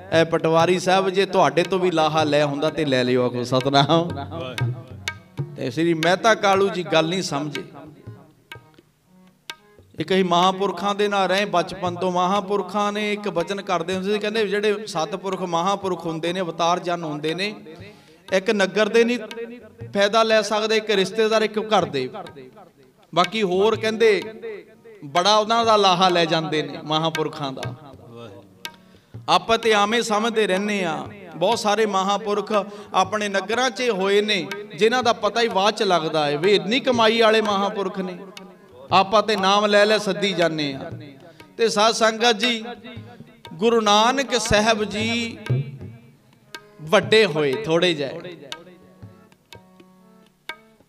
ए पटवारी साहब जे तुहाडे तो भी लाहा लै हुंदा ते लै लिओ। आखो सतनाम। ते श्री मेहता कालू जी गल नहीं समझे। एक ही महापुरखों के नाल रहे बचपन तो, महापुरखों ने एक वचन करते होंदे कहंदे जिहड़े सतपुरख महापुरख हुंदे ने, अवतार जन हुंदे ने, एक नगर दे नहीं फायदा लै सकदे, एक रिश्तेदार एक घर दे, बाकी होर कहंदे बड़ा उन्हां दा लाहा लै जांदे ने महापुरखों दा। आपां ते आमे समझदे रहने आ, बहुत सारे महापुरख अपने नगरां 'च होए ने जिन्हां दा पता ही बाਅद च लगदा है वे इन्नी कमाई वाले महापुरख ने। आपां ते नाम लै लै सद्दी जाने आ। ते साध संगत जी गुरु नानक साहब जी वड्डे होए थोड़े जिहे,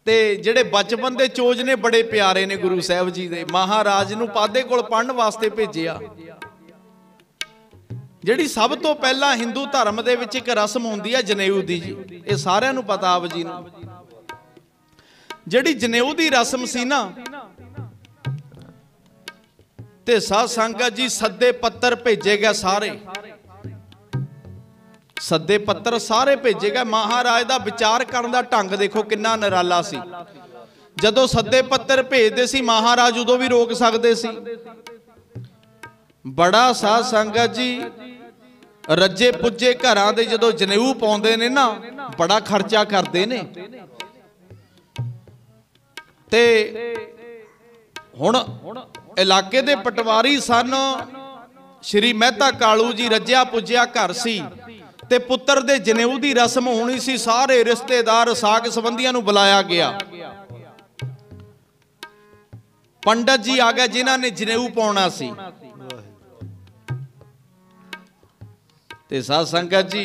ते जिहड़े बचपन दे चोज ने बड़े प्यारे ने गुरु साहब जी दे। महाराज नूं पादे कोल पढ़न वास्ते भेजिया। जिहड़ी सब तो पहला हिंदू धर्म दे विच एक रस्म हुंदी है जनेऊ दी जी, ये सारिआं नूं पता आप जी नूं। जिहड़ी जनेऊ दी रस्म सी ना, ते साध संगत जी सद्दे पत्तर भेजे गए, सारे सद्दे पत्तर सारे भेजे गए। महाराज दा विचार करन दा ढंग देखो किन्ना निराला सी। जदों सद्दे पत्तर भेजदे सी महाराज उदों भी रोक सकदे सी। बड़ा साध संगत जी रज्जे पुज्जे घरां दे जदों जनेऊ पाउंदे ने ना, बड़ा खर्चा करदे ने। ते हुण इलाके दे पटवारी सन, श्री मेहता कालू जी रज्जिया पुज्जिया घर सी, ते पुत्र दे जनेऊ दी रस्म होनी सी। सारे रिश्तेदार साक संबंधियां नूं बुलाया गया। पंडित जी आ गए जिन्हां ने जनेऊ पाउणा सी। ते साध संगत जी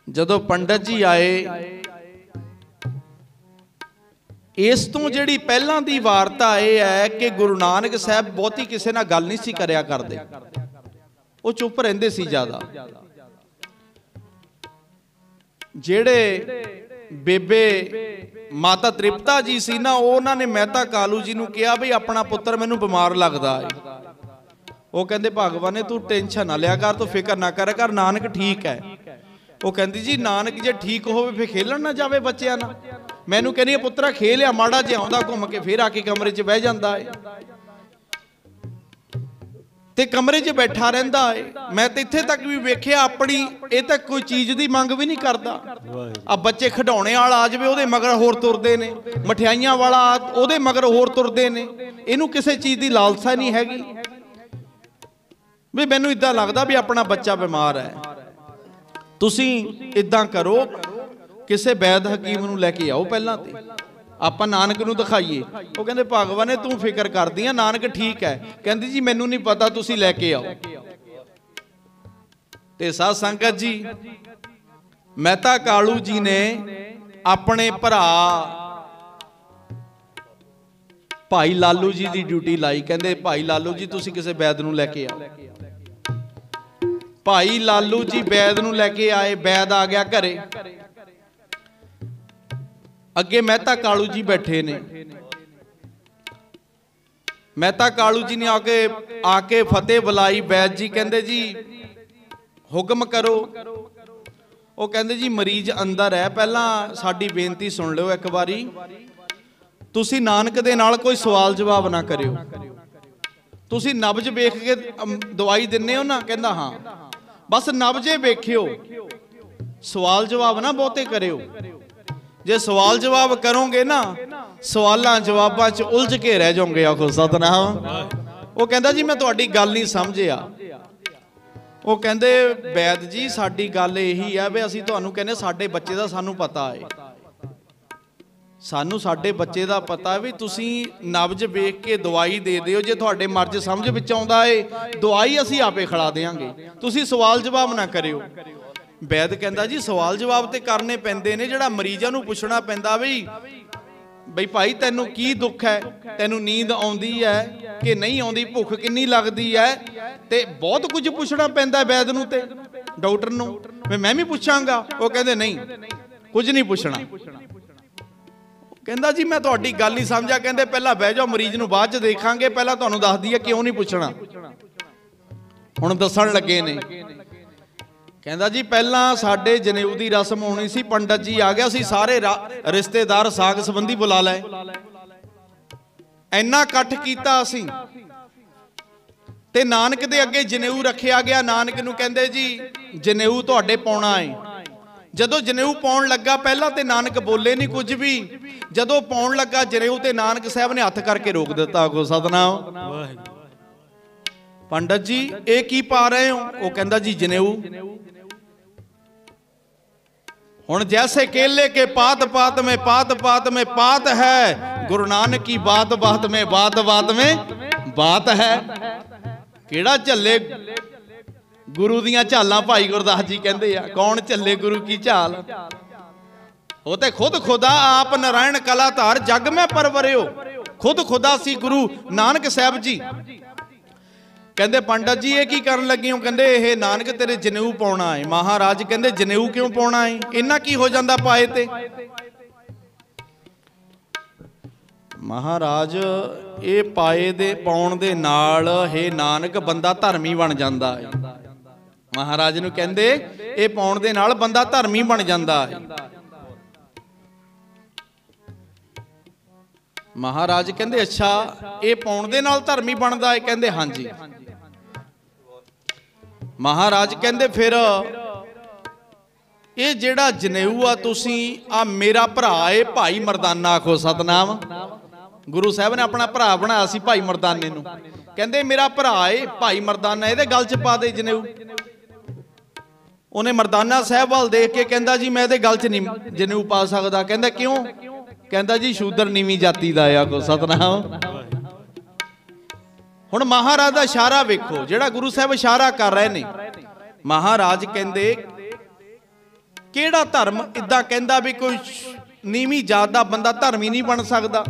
जदों पंडित जी आए, इस तो जिहड़ी पहलां दी वारता यह है कि गुरु नानक साहब बहुती किसी नाल गल नहीं सी करिया करदे, वो चुप रहिंदे सी ज्यादा। जिहड़े बेबे माता तृप्ता जी सी ना, उन्होंने मेहता कालू जी नूं कहा भी अपना पुत्र मैनूं बीमार लगदा है। वो कहंदे भगवान ने तू टेंशन ना लिया कर, तू फिक्र ना कर कर, नानक ठीक है। वो कहंदी जी नानक जे ठीक होवे फिर खेलन ना जावे बच्चिआं नाल। मैनूं कहनी पुत्रा खेल आ, माड़ा जिहा आउंदा घुम के फिर आके कमरे 'च बह जांदा है, ते कमरे 'च बैठा रहिंदा है। मैं तो इत्थे तक भी वेखिया अपनी, ये तक कोई चीज़ की मंग भी नहीं करता। आ बच्चे खिडौणे वाला आ जावे उहदे मगर होर तुरदे ने, मठियाइयां वाला उहदे मगर होर तुरदे ने, इहनूं किसी चीज़ की लालसा नहीं हैगी। भी मैनूं इदां लगदा भी अपना बच्चा बीमार है। तुसीं इदां करो, किसी वैद हकीम नूं लैके आओ, पहलां ते आपां नानक नूं दिखाईए। वो कहंदे भगवान ने तू फिक्र करदी आ, नानक ठीक है। कहंदी जी मैनूं नहीं पता, तुसीं लैके आओ। ते साध संगत जी मेहता कालू जी ने अपने भरा भाई लालू जी की ड्यूटी लाई। कहंदे भाई लालू जी तुसीं किसी वैद नूं लैके आओ। भाई लालू जी वैद नूं लैके आए, वैद आ गया घरे, अगे मेहता कालू जी बैठे ने। मेहता कालू जी ने आके फतेह बुलाई। वैद जी कहंदे जी हुक्म करो। वो कहंदे जी मरीज अंदर है, पहला साडी बेनती सुन लो एक बारी, तुसी नानक दे नाल कोई सवाल जवाब ना करियो, तुसी नब्ज वेख के दवाई दिन्ने हो ना? कहंदा हाँ, बस नब्जे वेखियो, सवाल जवाब ना बहुते करियो। जे सवाल जवाब करोगे ना, सवालों जवाबां च उलझ के रह जाओगे। आखो सतनाम। वो कहंदा जी मैं तुहाडी गल नहीं समझिया। वो कहंदे वैद जी साडी गल यही है भी असीं तुहानूं कहने साडे बच्चे दा सानूं पता है, सानूं साडे बच्चे दा पता भी तुसीं नब्ज वेख के दवाई दे दिओ। जे तुहाडे मर्ज समझ विच आउंदा है दवाई असीं आपे खिला देंगे, तुसीं सवाल जवाब ना करियो। वैद कहंदा जी सवाल जवाब ते करने पैंदे ने, जिहड़ा मरीजां नूं पुछना पैंदा बई भाई तैनूं की दुख है, तैनूं नींद आउंदी है कि नहीं आउंदी, भुख किन्नी लगदी है, ते बहुत कुछ पुछना पैंदा वैद नूं ते डॉक्टर नूं। मैं भी पुछांगा? वो कहंदे नहीं कुछ नहीं पुछना। कहंदा जी मैं तुहाडी गल नहीं समझा। कहंदे पहला बह जाओ, मरीज नूं बाद च देखांगे, पहला तुहानूं दस दईए क्यों नहीं पुछना। हुण दस्सण लगे ने। कहंदा जी पहला साडे जनेऊ दी रस्म होनी सी, पंडित जी आ गया सी, सारे रिश्तेदार साग संबंधी बुला लए, इन्ना इकट्ठ कीता असीं ते नानक दे अगे जनेऊ रखिया गया। नानक नूं कहंदे जी जनेऊ तुहाडे पाउणा है। जदों जनेऊ पाउण लगा पहला ते नानक बोले नहीं कुछ भी, जदों पाउण लगा जनेऊ ते नानक साहब ने हथ करके रोक दिता। आखो सतनाम। पंडित जी ये की पा रहे हो? वो कहंदा जी जनेऊ। हुण जैसे केले के पात पात में पात पात में पात है, गुरु नानक की बात बात में बात बात में बात है। केड़ा झल्ले गुरु दियां झालां भाई गुरदास जी कहंदे आ, कौन झल्ले गुरु की झाल? वो ते खुद खुदा आप नारायण कलाधार जग में परवरियो, खुद खुदा सी गुरु नानक साहब जी। कहंदे पंडित जी ये की करन लगे हो? कहंदे ये नानक तेरे जनेऊ पाउणा है। महाराज कहंदे जनेऊ क्यों पाउणा है? इन्ना की हो जांदा पाए ते? महाराज ये पाए दे पाउण दे नाल हे नानक बंदा धर्मी बन जांदा है। महाराज नूं कहंदे ये पाउण दे नाल बंदा धर्मी बन जांदा है। महाराज कहंदे अच्छा ये पाउण दे नाल धर्मी बनदा है? कहंदे हां जी। महाराज कहंदे फिर ये जेड़ा जनेऊ आ तुसीं आ मेरा भरा है भाई मरदाना। आखो सतनाम। गुरु साहब ने अपना भरा बनाया सी भाई मरदाने नूं। कहंदे मेरा भरा है भाई मरदाना, इहदे गल च पा दे जनेऊ। उन्हें मरदाना साहब वाल देख के कहंदा जी मैं इहदे गल च नहीं जनेऊ पा सकदा। कहंदा क्यों? कहंदा जी शूदर नीवीं जाति दा है। आखो सतनाम। हुण महाराज दा इशारा वेखो, जिहड़ा गुरु साहब इशारा कर रहे ने। महाराज कहंदे किहड़ा धर्म इदां कहंदा भी कोई नीवीं जात दा बंदा धर्मी नहीं बन सकदा?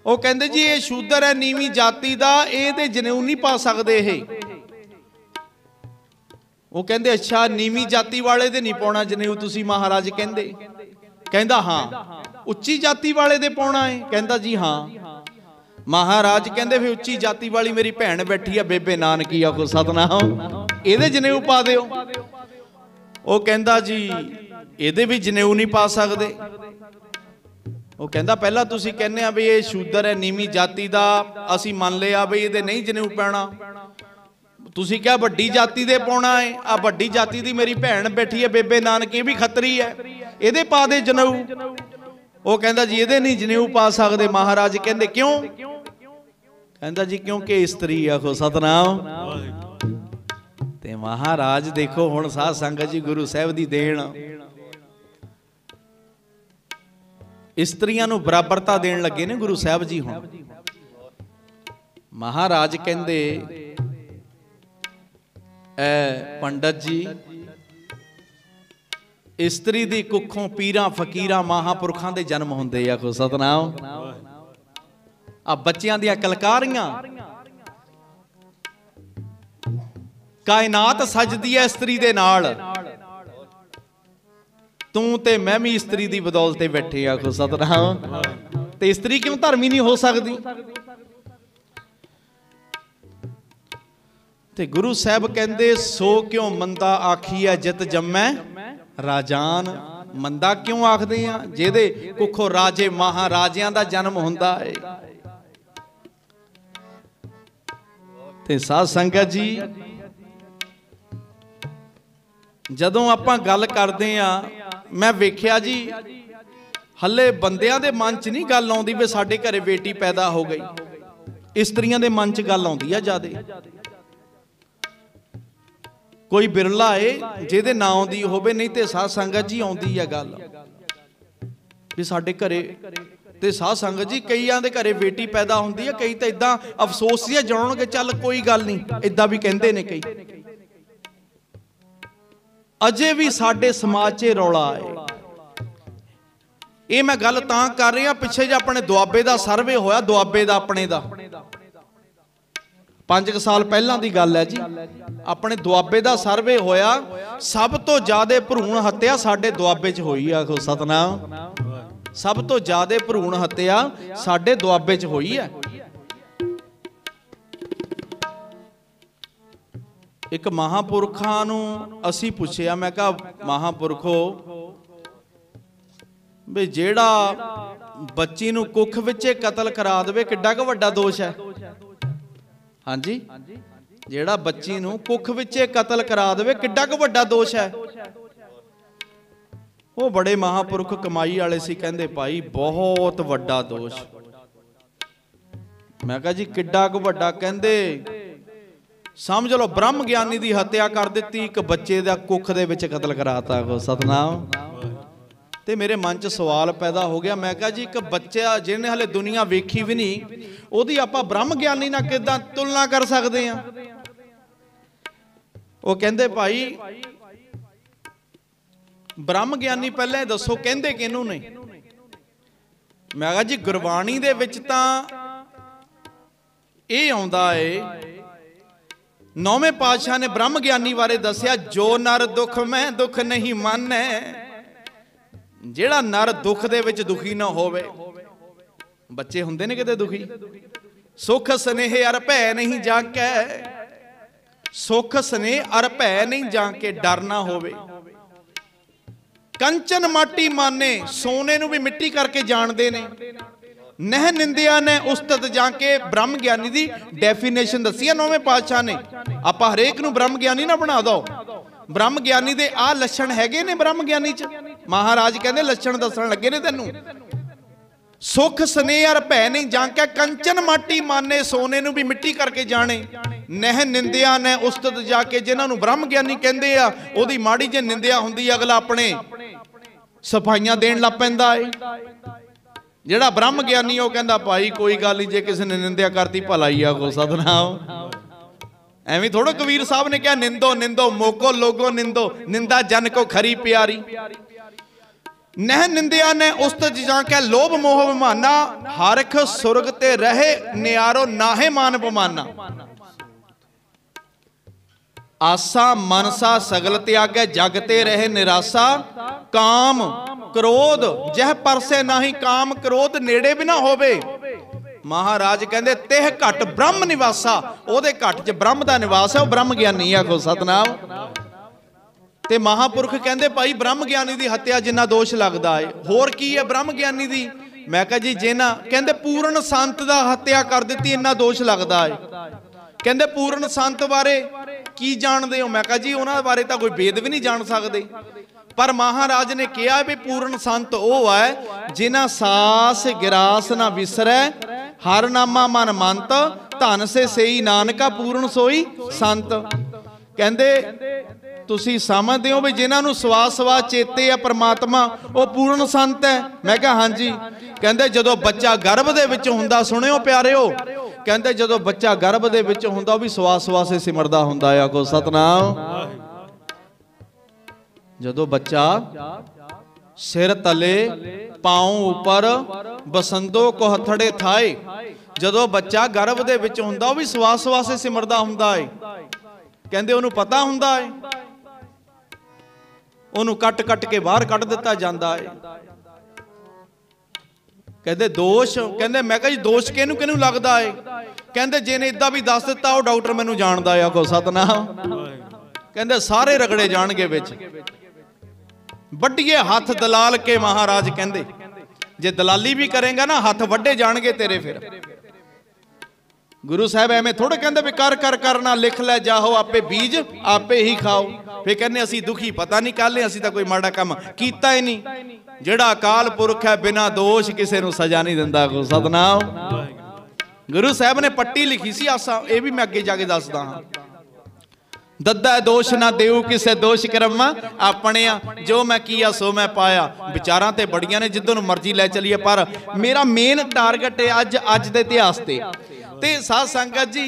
वो कहंदे जी ये शूदर है नीवीं जाति दा, ये ते जनेऊ नहीं पा सकदे। ये वो कहंदे अच्छा नीवीं जाति वाले दे नहीं पाउणा जनेऊ तुसीं? महाराज कहंदे। कहंदा हाँ। उच्ची जाति वाले दे पाउणा है? कहंदा जी हाँ। महाराज कहंदे फिर उच्ची जाति वाली मेरी भैन बैठी है बेबे नानकी। आखो सतनाम। इहदे जनेऊ पा दिओ। वो कहंदा जी इहदे भी जनेऊ नहीं पा सकदे। वो कहंदा पहला तुसीं कहने आ भी ये शूदर है नीवीं जाति दा, असीं मान लिया भी इहदे नहीं जनेऊ पैना। तुसीं क्या वड्डी जाति दे पाउणा है? आ वड्डी जाति दी मेरी भैन बैठी है बेबे नानकी, ये भी खतरी है, इहदे पा दे जनेऊ। वो कहंदा जी इहदे नहीं जनेऊ पा सकदे। महाराज कहंदे क्यों? कहंदा जी क्योंकि स्त्री। आखो सतनाम। ते महाराज देखो हुण साध संगत जी गुरु साहब दी देण, स्त्रियां नूं बराबरता देण लगे ने गुरु साहब जी। हुण महाराज कहंदे पंडित जी स्त्री दी कुखों पीरां फकीरां महापुरखां दे जन्म हुंदे। आखो सतनाम। आ बच्चियां दियां कलकारियां कायनात सजदी है इस्त्री दे नाल, तू ते मैं भी इस्त्री दी बदौलत बैठे आखो सतनाम। ते इस्त्री क्यों धर्मी नहीं हो सकती? ते गुरु साहब कहंदे सो क्यों मंदा आखिया जित जम्मै राजान। मंदा क्यों आखदे आ? जिहदे कुखों राजे महाराजियां दा जन्म हुंदा है। ते साध संगत जी जदों आपां गल करदे आ, मैं वेख्या जी हले बंदियां दे मन च नहीं गल आउंदी वी साडे घरे बेटी पैदा हो गई, इस्त्रियां दे मन च गल आउंदी आ ज्यादा। कोई बिरला है जिहदे ना आउंदी होवे, नहीं ते साध संगत जी आउंदी आ गल भी साडे घरे। ते साध संगत जी कईयां दे घरे बेटी पैदा हुंदी है, कई तां इदां अफसोस जिहा जणाउणगे चल कोई गल नहीं, इदां भी कहंदे ने कई। अजे भी साडे समाज च रौला है। ये मैं गल तां कर रहा, पिछे जे अपने दुआबे दा सर्वे होया, दुआबे दा अपने दा 5 साल पहलां दी गल है जी, अपने दुआबे दा सर्वे होया, सब तो ज्यादा भरूण हत्या साडे दुआबे च होई। आखो सतनाम। सब तो ज्यादा भरूण हत्या साडे दुआबे च होई है। एक महापुरखा नूं असी पुछया, मैं कहा महापुरखो भी जेड़ा बच्ची नूं कुख विचे कतल करा देवे किड्डा क वड्डा दोष है? हाँ जी, जेड़ा बच्ची नूं कुख विचे कतल करा देवे किड्डा क वड्डा दोष है? वो बड़े महापुरख कमाई वाले सी, कहंदे भाई बहुत वड्डा दोष। मैं कहा जी किड्डा क वड्डा? कहंदे समझ लो ब्रह्म ज्ञानी दी हत्या कर दी, एक बच्चे दा कुख दे विच कतल कराता। को सतनाम। ते मेरे मन च सवाल पैदा हो गया, मैं कहा जी एक बच्चा जिन्हें हले दुनिया वेखी भी नहीं, ओदी आपां ब्रह्म ज्ञानी नाल किदां तुलना कर सकदे हां? वो कहंदे भाई ब्रह्म ज्ञानी पहले दसो कहंदे किहनूं ने? मैं कहा जी गुरबाणी दे विच तां इह आउंदा है, 9वें पातशाह ने ब्रह्म ज्ञानी बारे दसिया, जो नर दुख में दुख नहीं माने। जेड़ा नर दुख दे विच दुखी ना होवे, बच्चे हुंदे ने किते दुखी, सुख स्नेह अर भै नहीं जाके, सुख स्नेह अर भै नहीं जाके डर ना होवे। कंचन माटी माने, सोने नूं भी मिट्टी करके जानदे ने। नह निंदिया ने उस्तत जाके, ब्रह्म ज्ञानी दी डेफिनेशन दसी है 9वें पातशाह ने। आपां हरेक नूं ब्रह्म ज्ञानी ना बना दो। ब्रह्म ज्ञानी दे आ लक्षण हैगे ने ब्रह्म ज्ञानी च, महाराज कहंदे लक्षण दसण लगे ने तैनूं। सुख स्नेह अर भै नहीं जाके, कंचन माटी माने, सोने नूं भी मिट्टी करके जाने। नह निंदिया ने उस्तत जाके, जिन्हां नूं ब्रह्म ज्ञानी कहंदे आ, ओदी माड़ी जे निंदिया हुंदी अगला अपने सफाइयां देण लग पैंदा है। जेड़ा ब्रह्म ज्ञानी वो कहंदा भाई कोई गल नहीं, जे किसी ने निंदिया करती भलाई आ। को सतनाम। एवं थोड़ा कबीर साहब ने कहा निंदो निंदो मोको लोगो निंदो, निंदा जन को खरी प्यारी। नह निंदिया ने उस्तत जाके, लोभ मोह बमाना, हरख सुरग ते रहे नियारो नाहे मान बमाना। आसा मनसा सगल त्यागे, जगते रहे निराशा। काम क्रोध जह परसे नाही, काम क्रोध नेड़े भी ना होवे। महाराज कहंदे तेह घट ब्रह्म निवासा, ओदे घट च ब्रह्म दा निवास है, वो ब्रह्म ज्ञानी है। को सतनाम। ते महापुरख कहंदे भाई ब्रह्म ज्ञानी दी हत्या जिन्ना दोष लगदा है, होर की है ब्रह्म ज्ञानी दी? मैं कहा जी जिन्ना, कहंदे पूर्ण संत दा हत्या कर दित्ती इन्ना दोष लगदा है। कहंदे पूर्ण संत बारे की जानदे हो? मैं कहा जी उन्हां बारे तां कोई वेद भी नहीं जान सकदे, पर महाराज ने कहा भी पूर्ण संत वो है जिन्हां सास गिरास ना विसरै, हर नामा मन मंत, धन से सही नानका पूर्ण सोई संत। कहंदे तुसी समझदे हो भी जिन्हां नूं सवास सवास चेते आ परमात्मा, वो पूर्ण संत है? मैं कहा हाँ जी। कहंदे जदों बच्चा गर्भ दे विच हुंदा, सुणियो प्यारिओ, कहंदे जदों बच्चा गर्भ दे विच हुंदा भी सवास सवास सिमरदा हुंदा है। को सतनाम। जदों बच्चा सिर तले पांव ऊपर बसंदो को हथड़े थाए, जदों बच्चा गर्भ दे विच हुंदा भी सवास सवास सिमरदा हुंदा है। कहंदे उहनूं पता हुंदा है, उहनूं कट कट के बाहर कढ़ दिता जांदा है। कहंदे दोष, कहंदे मैं कहा जी दोष किहनूं किहनूं लगदा है? कहंदे जिहने इदां भी दस दिता वो डॉक्टर मैनूं जाणदा है। आखो सतनाम। कहंदे सारे रगड़े जाणगे विच, वड्डिए हथ दलाल के महाराज कहंदे जे दलाली भी करेगा ना हथ वड्डे जाणगे तेरे। फिर गुरु साहब एवें थोड़े कहंदे भी कर कर करना लिख लै जाओ आपे बीज आपे ही खाओ। फिर कहने असी दुखी पता नहीं काले, असी तो कोई माड़ा काम कीता ही नहीं। जेड़ा अकाल पुरख है बिना दोष किसी नूं सजा नहीं दिंदा। को सतनाम। गुरु साहब ने पट्टी लिखी सी आसा, ये भी मैं अगे जाके दसदा हां। दद्दा दोष ना देऊ किसे दोष कर्मा अपने, जो मैं किया सो मैं पाया। विचारां ते बड़ियां ने जिद्दों मर्जी लै चलीए, पर मेरा मेन टारगेट है अज दे इतिहास ते साध संगत जी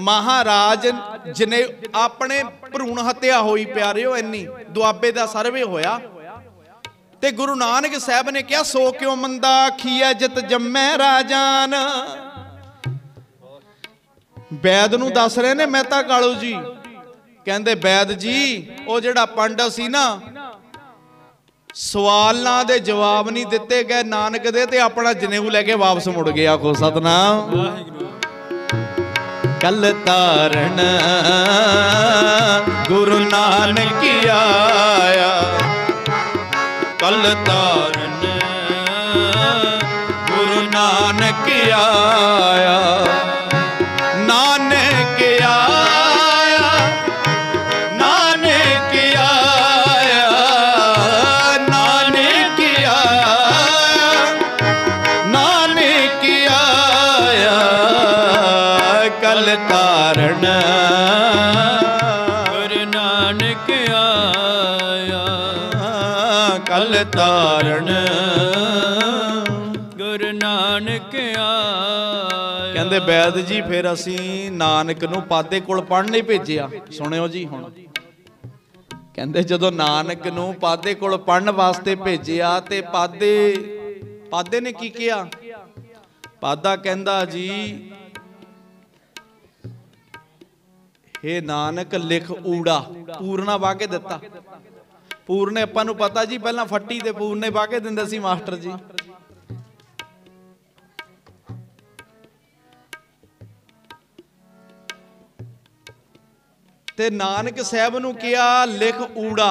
महाराज जिने अपने भरूण हत्या होई प्यारिओ, इन्नी दुआबे दा सर्वे होया ते गुरु नानक साहब ने कहा सो क्यों मंदा आखिए जित जम्मै राजान। वैद नूं दस रहे ने मेहता कालू जी, कहंदे वैद जी वो जिहड़ा पंडित सी ना सवालां दे जवाब नहीं दिते गए नानक दे ते अपना जनेऊ लैके वापस मुड़ गया। को सतनाम। कल तारण गुरु नानक आया, कल तारण गुरु नानक आया। नानक आया, नानक आया, नानक आया, नानक आया। कल तारण गुरु नानक आया, कल तारण गुरु नानक आया। कहंदे वैद जी फिर असी नानक नूं पादे कोल पढ़न नहीं भेजिया। सुनियो जी हुण, कहंदे जदों नानक नूं पादे कोल पढ़न वास्ते भेजिया ते पादे ने की किया? पादा कहंदा जी हे नानक लिख ऊड़ा। पूरना वाह के दिता। पूरने आपां नूं पता जी पहला फट्टी ते पूरने वाह के दिंदे सी मास्टर जी। ते नानक साहब नूं किया लिख ऊड़ा।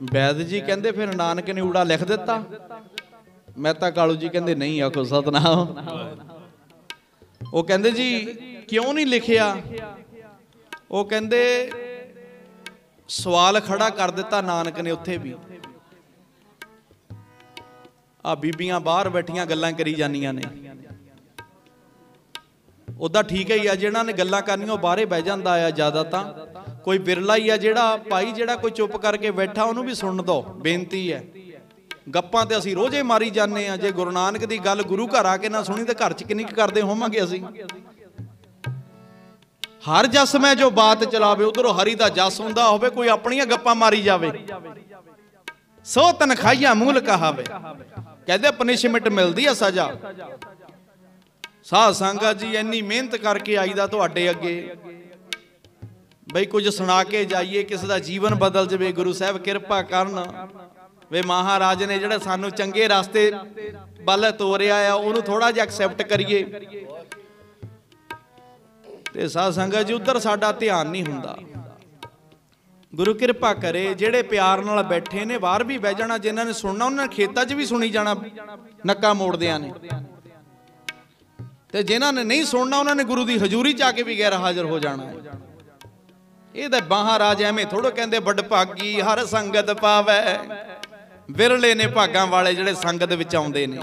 वैद जी कहंदे फिर नानक ने ऊड़ा लिख दिता? मेहता कालू जी कहंदे नहीं। आखो सतनाम। वो कहंदे जी क्यों नहीं लिखिया? वो कहंदे सवाल खड़ा कर दिता नानक ने उत्थे भी। आ बीबियां बाहर बैठियां गल्लां करी जानियां ने। उदा ठीक है ही आ, जिन्हां ने गल्लां करनियां बाहरे बह जांदा आ ज्यादा। तां कोई बिरला ही आ जिहड़ा भाई जिहड़ा कोई चुप करके बैठा उहनूं भी सुन दो। बेनती है, गप्पां ते असीं रोजे मारी जाने आ। जे गुरु नानक दी गल गुरु घर आके ना सुनी ते घर च किन्नी करदे होवांगे असीं। हर जस में जो बात चलावे उधरों हरी दा जस हुंदा होवे, कोई अपनियां गप्पां मारी जावे। सो तनखाइयां मूल कहावे, कहदे पनिशमेंट मिलदी है सजा। साध संगत जी इन्नी मेहनत करके आईदा तुहाडे अगे बई कुछ सुना के जाइए, किसी का जीवन बदल जाए। गुरु साहब किरपा करन वे महाराज ने जिहड़ा सानू चंगे रास्ते बल तोरिया आ उहनूं थोड़ा जिहा एक्सैप्ट करिए। ते साध संगत जी उधर साडा ध्यान नहीं हुंदा। गुरु किरपा करे जिहड़े प्यार नाल बैठे ने बाहर भी बह जाना, जिन्हां ने सुनना उन्हां ने खेतां 'च भी सुनी जाना नक्का मोड़दियां ने, ते जिन्हां ने नहीं सुनना उन्हां ने गुरु दी हजूरी 'च आके भी गैर हाजिर हो जाना है। ये तो महाराज एवें थोड़ो कहंदे बड़भागी हर संगत पावै, विरले ने भागां वाले जिहड़े संगत विच आउंदे ने।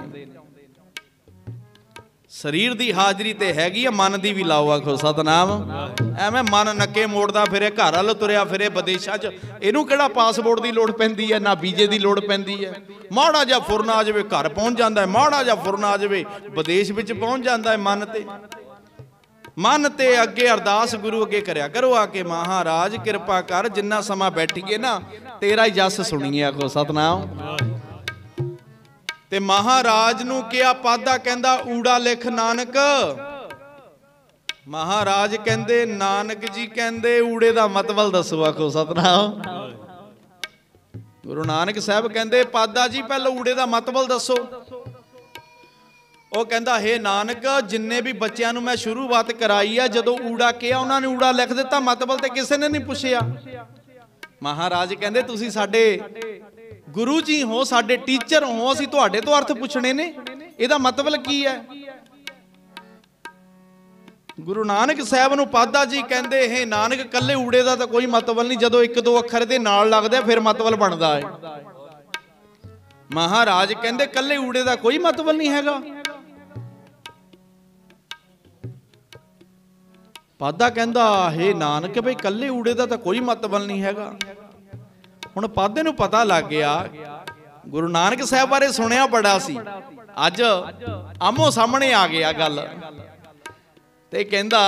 शरीर की हाजरी तो हैगी है, मन की भी लाओ। आखो सतनाम। एवें मन नक्के मोड़दा फिरे, घर वाल तुरिया फिरे विदेशों च, इहनूं किहड़ा पासपोर्ट की लोड़ पैंदी है, ना वीजे की लोड़ पैंदी है। माड़ा जिहा फुरना आ जाए घर पहुँच जाता है, माड़ा जिहा फुरना आ जाए विदेश विच पहुँच जाता है। मन ते अगे अरदास गुरु अगे करया करो आके, महाराज किरपा कर जिन्ना समा बैठिए ना तेरा ही जस सुनीए। आखो सतनाम। ते महाराज नूं किया पादा कहंदा ऊड़ा लिख नानक, महाराज कहंदे नानक जी कहंदे ऊड़े दा मतलब दसो। आखो सतनाम। गुरु नानक साहब कहंदे पादा जी पहले ऊड़े दा मतलब दसो। ਉਹ ਕਹਿੰਦਾ हे नानक जिन्ने भी बच्चों ਨੂੰ मैं शुरुआत कराई है ਜਦੋਂ ਊੜਾ ਕਿਹਾ ਉਹਨਾਂ ਨੇ ਊੜਾ ਲਿਖ ਦਿੱਤਾ, ਮਤਲਬ ਤੇ ਕਿਸੇ ਨੇ ਨਹੀਂ ਪੁੱਛਿਆ। ਮਹਾਰਾਜ ਕਹਿੰਦੇ ਤੁਸੀਂ ਸਾਡੇ ਗੁਰੂ ਜੀ ਹੋ, ਸਾਡੇ ਟੀਚਰ ਹੋ, ਅਸੀਂ ਤੁਹਾਡੇ ਤੋਂ ਅਰਥ ਪੁੱਛਣੇ ਨੇ, ਇਹਦਾ ਮਤਲਬ ਕੀ ਹੈ। ਗੁਰੂ ਨਾਨਕ ਸਾਹਿਬ ਨੂੰ ਪਾਦਾ ਜੀ ਕਹਿੰਦੇ हे ਨਾਨਕ ਕੱਲੇ ਊੜੇ ਦਾ ਤਾਂ ਕੋਈ ਮਤਲਬ ਨਹੀਂ, ਜਦੋਂ ਇੱਕ ਦੋ ਅੱਖਰ ਦੇ ਨਾਲ ਲੱਗਦੇ ਫਿਰ ਮਤਲਬ ਬਣਦਾ ਹੈ। ਮਹਾਰਾਜ ਕਹਿੰਦੇ ਕੱਲੇ ਊੜੇ ਦਾ ਕੋਈ ਮਤਲਬ ਨਹੀਂ ਹੈਗਾ। ਪਾਦਾ ਕਹਿੰਦਾ हे ਨਾਨਕ ਬਈ ਕੱਲੇ ਊੜੇ ਦਾ ਤਾਂ ਕੋਈ ਮਤਲਬ ਨਹੀਂ ਹੈਗਾ। ਹੁਣ ਪਾਦੇ ਨੂੰ ਪਤਾ ਲੱਗ ਗਿਆ ਗੁਰੂ ਨਾਨਕ ਸਾਹਿਬ ਬਾਰੇ ਸੁਣਿਆ ਬੜਾ ਸੀ, ਅੱਜ ਆਮੋ ਸਾਹਮਣੇ ਆ ਗਿਆ ਗੱਲ। ਤੇ ਕਹਿੰਦਾ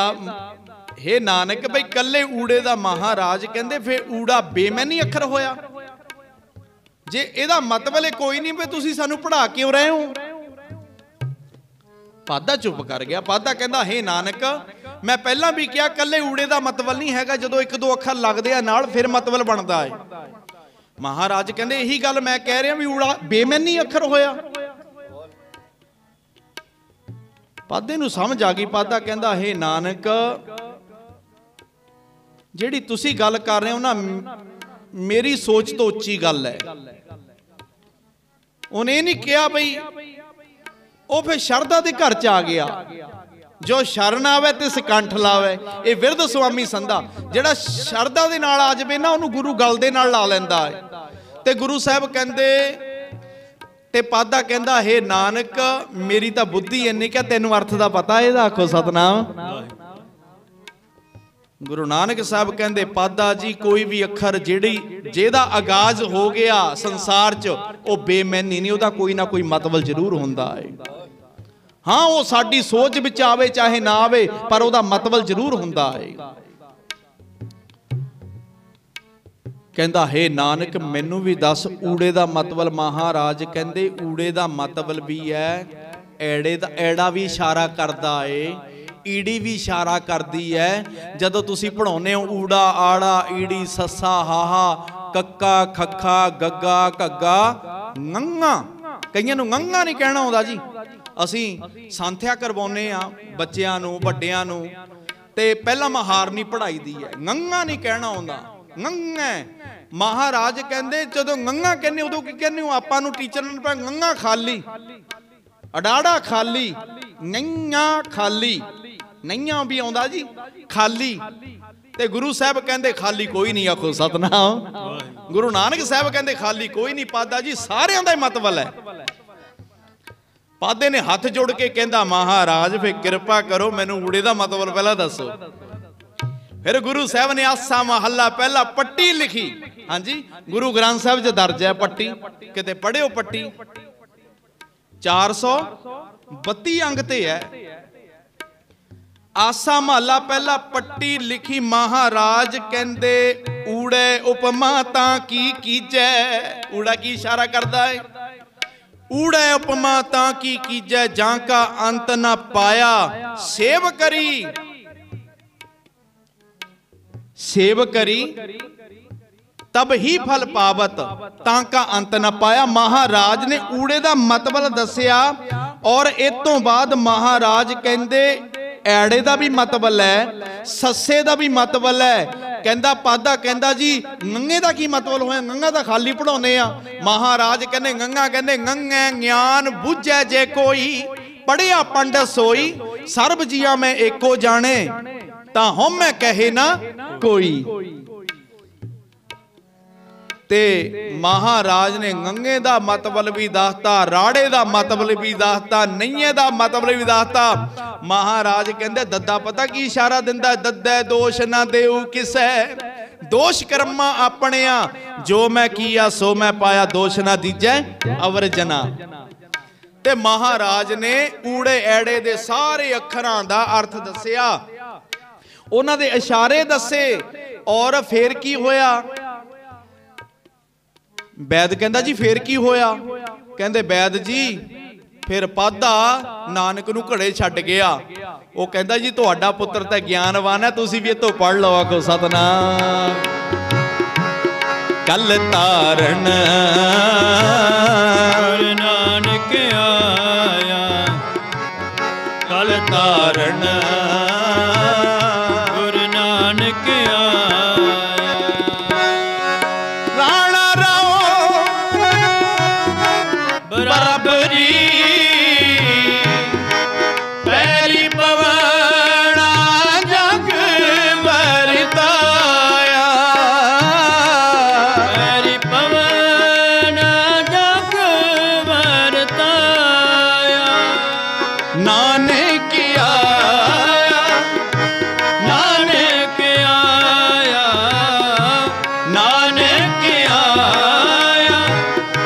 हे ਨਾਨਕ ਬਈ ਕੱਲੇ ਊੜੇ ਦਾ ਮਹਾਰਾਜ ਕਹਿੰਦੇ ਫਿਰ ਊੜਾ ਬੇਮੈਨੀ ਅੱਖਰ ਹੋਇਆ। ਜੇ ਇਹਦਾ ਮਤਲਬ ਇਹ ਕੋਈ ਨਹੀਂ ਵੀ ਤੁਸੀਂ ਸਾਨੂੰ ਪੜ੍ਹਾ ਕਿਉਂ ਰਹੇ ਹੋ। ਪਾਦਾ ਚੁੱਪ ਕਰ ਗਿਆ। ਪਾਦਾ ਕਹਿੰਦਾ हे ਨਾਨਕ ਮੈਂ ਪਹਿਲਾਂ ਵੀ ਕਿਹਾ ਕੱਲੇ ਊੜੇ ਦਾ ਮਤਲਬ ਨਹੀਂ ਹੈਗਾ, ਜਦੋਂ ਇੱਕ ਦੋ ਅੱਖਰ ਲੱਗਦੇ ਆ ਨਾਲ ਫਿਰ ਮਤਲਬ ਬਣਦਾ ਹੈ। ਮਹਾਰਾਜ ਕਹਿੰਦੇ ਇਹੀ ਗੱਲ ਮੈਂ ਕਹਿ ਰਿਹਾ ਵੀ ਊੜਾ ਬੇਮੈਨੀ ਅੱਖਰ ਹੋਇਆ। ਪਾਦੇ ਨੂੰ ਸਮਝ ਆ ਗਈ। ਪਾਦਾ ਕਹਿੰਦਾ हे ਨਾਨਕ ਜਿਹੜੀ ਤੁਸੀਂ ਗੱਲ ਕਰ ਰਹੇ ਹੋ ਨਾ ਮੇਰੀ ਸੋਚ ਤੋਂ ਉੱਚੀ ਗੱਲ ਹੈ। ਉਹਨੇ ਇਹ ਨਹੀਂ ਕਿਹਾ ਬਈ ਉਹ ਫਿਰ ਸ਼ਰਧਾ ਦੇ ਘਰ ਚ ਆ ਗਿਆ, ਜੋ ਸ਼ਰਨ ਆਵੇ ਤੇ ਸਕੰਠ ਲਾਵੇ। ਇਹ ਵਿਰਧ ਸੁਆਮੀ ਸੰਧਾ ਜਿਹੜਾ ਸ਼ਰਧਾ ਦੇ ਨਾਲ ਆ ਜਾਵੇ ਨਾ ਉਹਨੂੰ ਗੁਰੂ ਗਲ ਦੇ ਨਾਲ ਲਾ ਲੈਂਦਾ ਹੈ। ਤੇ ਗੁਰੂ ਸਾਹਿਬ ਕਹਿੰਦੇ ਤੇ ਪਾਦਾ ਕਹਿੰਦਾ हे ਨਾਨਕ ਮੇਰੀ ਤਾਂ ਬੁੱਧੀ ਇੰਨੀ ਕਿ ਤੈਨੂੰ ਅਰਥ ਦਾ ਪਤਾ ਇਹਦਾ। ਆਖੋ ਸਤਨਾਮ। ਗੁਰੂ ਨਾਨਕ ਸਾਹਿਬ ਕਹਿੰਦੇ ਪਾਦਾ ਜੀ ਕੋਈ ਵੀ ਅੱਖਰ ਜਿਹਦਾ ਆਗਾਜ਼ ਹੋ ਗਿਆ ਸੰਸਾਰ 'ਚ ਉਹ ਬੇਮੈਨੀ ਨਹੀਂ, ਉਹਦਾ ਕੋਈ ਨਾ ਕੋਈ ਮਤਲਬ ਜ਼ਰੂਰ ਹੁੰਦਾ ਹੈ। ਹਾਂ ਉਹ ਸਾਡੀ ਸੋਚ ਵਿੱਚ ਆਵੇ ਚਾਹੇ ਨਾ ਆਵੇ ਪਰ ਉਹਦਾ ਮਤਲਬ ਜ਼ਰੂਰ ਹੁੰਦਾ ਹੈ। ਕਹਿੰਦਾ हे ਨਾਨਕ ਮੈਨੂੰ ਵੀ ਦੱਸ ਊੜੇ ਦਾ ਮਤਲਬ। ਮਹਾਰਾਜ ਕਹਿੰਦੇ ਊੜੇ ਦਾ ਮਤਲਬ ਵੀ ਹੈ ਐੜੇ ਦਾ, ਐੜਾ ਵੀ ਇਸ਼ਾਰਾ ਕਰਦਾ ਏ, ਈੜੀ ਵੀ ਇਸ਼ਾਰਾ ਕਰਦੀ ਹੈ। ਜਦੋਂ ਤੁਸੀਂ ਪੜਾਉਂਦੇ ਹੋ ਊੜਾ ਆੜਾ ਈੜੀ ਸੱਸਾ ਹਾਹਾ ਕੱਕਾ ਖੱਖਾ ਗੱਗਾ ਘੱਗਾ ngੰਗਾ, ਕਈਆਂ ਨੂੰ ngੰਗਾ ਨਹੀਂ ਕਹਿਣਾ ਆਉਂਦਾ ਜੀ। ਅਸੀਂ ਸੰਥਿਆ ਕਰਵਾਉਂਦੇ ਆ ਬੱਚਿਆਂ ਨੂੰ ਵੱਡਿਆਂ ਨੂੰ ਤੇ ਪਹਿਲਾਂ ਮਹਾਰਨੀ ਪੜਾਈ ਦੀ ਹੈ, ngੰਗਾ ਨਹੀਂ ਕਹਿਣਾ ਆਉਂਦਾ, ngੰਗਾ। ਮਹਾਰਾਜ ਕਹਿੰਦੇ ਜਦੋਂ ngੰਗਾ ਕਹਿੰਦੇ ਉਦੋਂ ਕੀ ਕਹਿੰਦੇ ਹੋ ਆਪਾਂ ਨੂੰ ਟੀਚਰ ਨੇ ਪਾ ngੰਗਾ ਖਾਲੀ ਅਡਾੜਾ ਖਾਲੀ ਨਈਆਂ ਖਾਲੀ, ਨਈਆਂ ਵੀ ਆਉਂਦਾ ਜੀ ਖਾਲੀ। ਤੇ ਗੁਰੂ ਸਾਹਿਬ ਕਹਿੰਦੇ ਖਾਲੀ ਕੋਈ ਨਹੀਂ। ਆਖੋ ਸਤਨਾਮ। ਗੁਰੂ ਨਾਨਕ ਸਾਹਿਬ ਕਹਿੰਦੇ ਖਾਲੀ ਕੋਈ ਨਹੀਂ। ਪਾਦਾ ਜੀ ਸਾਰਿਆਂ ਦਾ ਹੀ ਮਤਲਬ ਹੈ। ਪਾਦੇ ਨੇ ਹੱਥ ਜੋੜ ਕੇ ਕਹਿੰਦਾ ਮਹਾਰਾਜ ਫਿਰ ਕਿਰਪਾ ਕਰੋ ਮੈਨੂੰ ਊੜੇ ਦਾ ਮਤਲਬ ਪਹਿਲਾਂ ਦੱਸੋ। ਫਿਰ ਗੁਰੂ ਸਾਹਿਬ ਨੇ ਆਸਾ ਮਹੱਲਾ ਪਹਿਲਾ ਪੱਟੀ ਲਿਖੀ। ਹਾਂਜੀ ਗੁਰੂ ਗ੍ਰੰਥ ਸਾਹਿਬ 'ਚ ਦਰਜ ਹੈ ਪੱਟੀ, ਕਿਤੇ ਪੜਿਓ ਪੱਟੀ 432 ਅੰਗ ਤੇ ਹੈ। ਆਸਾ ਮਹੱਲਾ ਪਹਿਲਾ ਪੱਟੀ ਲਿਖੀ। ਮਹਾਰਾਜ ਕਹਿੰਦੇ ਊੜੇ ਉਪਮਾ ਤਾਂ ਕੀ ਕੀਜੈ। ਊੜਾ ਕੀ ਇਸ਼ਾਰਾ ਕਰਦਾ ਹੈ। ਊੜੇ ਉਪਮਾ ਤਾਂ ਕੀ ਕੀਜੈ ਜਾਂ ਕਾ ਅੰਤ ਨਾ ਪਾਇਆ। ਸੇਵ ਕਰੀ ਸੇਵ ਕਰੀ ਤਬ ਹੀ ਫਲ ਪਾਵਤ ਤਾਂ ਕਾ ਅੰਤ ਨਾ ਪਾਇਆ। ਮਹਾਰਾਜ ਨੇ ਊੜੇ ਦਾ ਮਤਲਬ ਦੱਸਿਆ ਔਰ ਇਸ ਤੋਂ ਬਾਅਦ ਮਹਾਰਾਜ ਕਹਿੰਦੇ ਐੜੇ ਦਾ ਵੀ ਮਤਲਬ ਹੈ, ਸੱਸੇ ਦਾ ਵੀ ਮਤਲਬ ਹੈ। ਕਹਿੰਦਾ ਪਾਦਾ ਕਹਿੰਦਾ ਜੀ ngੰਗੇ ਦਾ ਕੀ ਮਤਲਬ ਹੋਇਆ। ngੰਗਾ ਤਾਂ ਖਾਲੀ ਪੜਾਉਂਦੇ ਆ। ਮਹਾਰਾਜ ਕਹਿੰਦੇ ngੰਗਾ ਕਹਿੰਦੇ ngੰਗੇ ਗਿਆਨ ਬੁੱਝੈ ਜੇ ਕੋਈ ਪੜਿਆ ਪੰਡਤ ਸੋਈ ਸਰਬ ਜੀਆ ਮੈਂ ਏਕੋ ਜਾਣੇ ਤਾਂ ਹਉਮੈ ਕਹੇ ਨਾ ਕੋਈ। ਤੇ ਮਹਾਰਾਜ ਨੇ ngੰਗੇ ਦਾ ਮਤਲਬ ਵੀ ਦੱਸਤਾ, ਰਾੜੇ ਦਾ ਮਤਲਬ ਵੀ ਦੱਸਤਾ, ਨਈਏ ਦਾ ਮਤਲਬ ਵੀ ਦੱਸਤਾ। ਮਹਾਰਾਜ ਕਹਿੰਦੇ ਦੱਦਾ ਪਤਾ ਕੀ ਇਸ਼ਾਰਾ ਦਿੰਦਾ। ਦੱਦੈ ਦੋਸ਼ ਨਾ ਦੇਉ ਕਿਸੈ ਦੋਸ਼ ਕਰਮਾ ਆਪਣਿਆ ਜੋ ਮੈਂ ਕੀਆ ਸੋ ਮੈਂ ਪਾਇਆ ਦੋਸ਼ ਨਾ ਦੀਜੈ ਅਵਰ ਜਨਾ। ਤੇ ਮਹਾਰਾਜ ਨੇ ਊੜੇ ਐੜੇ ਦੇ ਸਾਰੇ ਅੱਖਰਾਂ ਦਾ ਅਰਥ ਦੱਸਿਆ, ਉਹਨਾਂ ਦੇ ਇਸ਼ਾਰੇ ਦੱਸੇ। ਔਰ ਫੇਰ ਕੀ ਹੋਇਆ। ਵੈਦ ਕਹਿੰਦਾ ਜੀ ਫੇਰ ਕੀ ਹੋਇਆ। ਕਹਿੰਦੇ ਵੈਦ ਜੀ फिर पाधा नानक नूं घड़े छड्ड गया। वो कहंदा जी तुहाडा पुत्र तां ज्ञानवान है, तुसीं भी इत्थों पढ़ लो। आखो सतनाम। कल तारन गुरु नानक आया, कल तारन गुरु नानक आया। राणा राओ बराबरी पैरी पवना जग बरताया, पैरी पवना जग बरताया। नानक आया, नानक आया, नानक आया,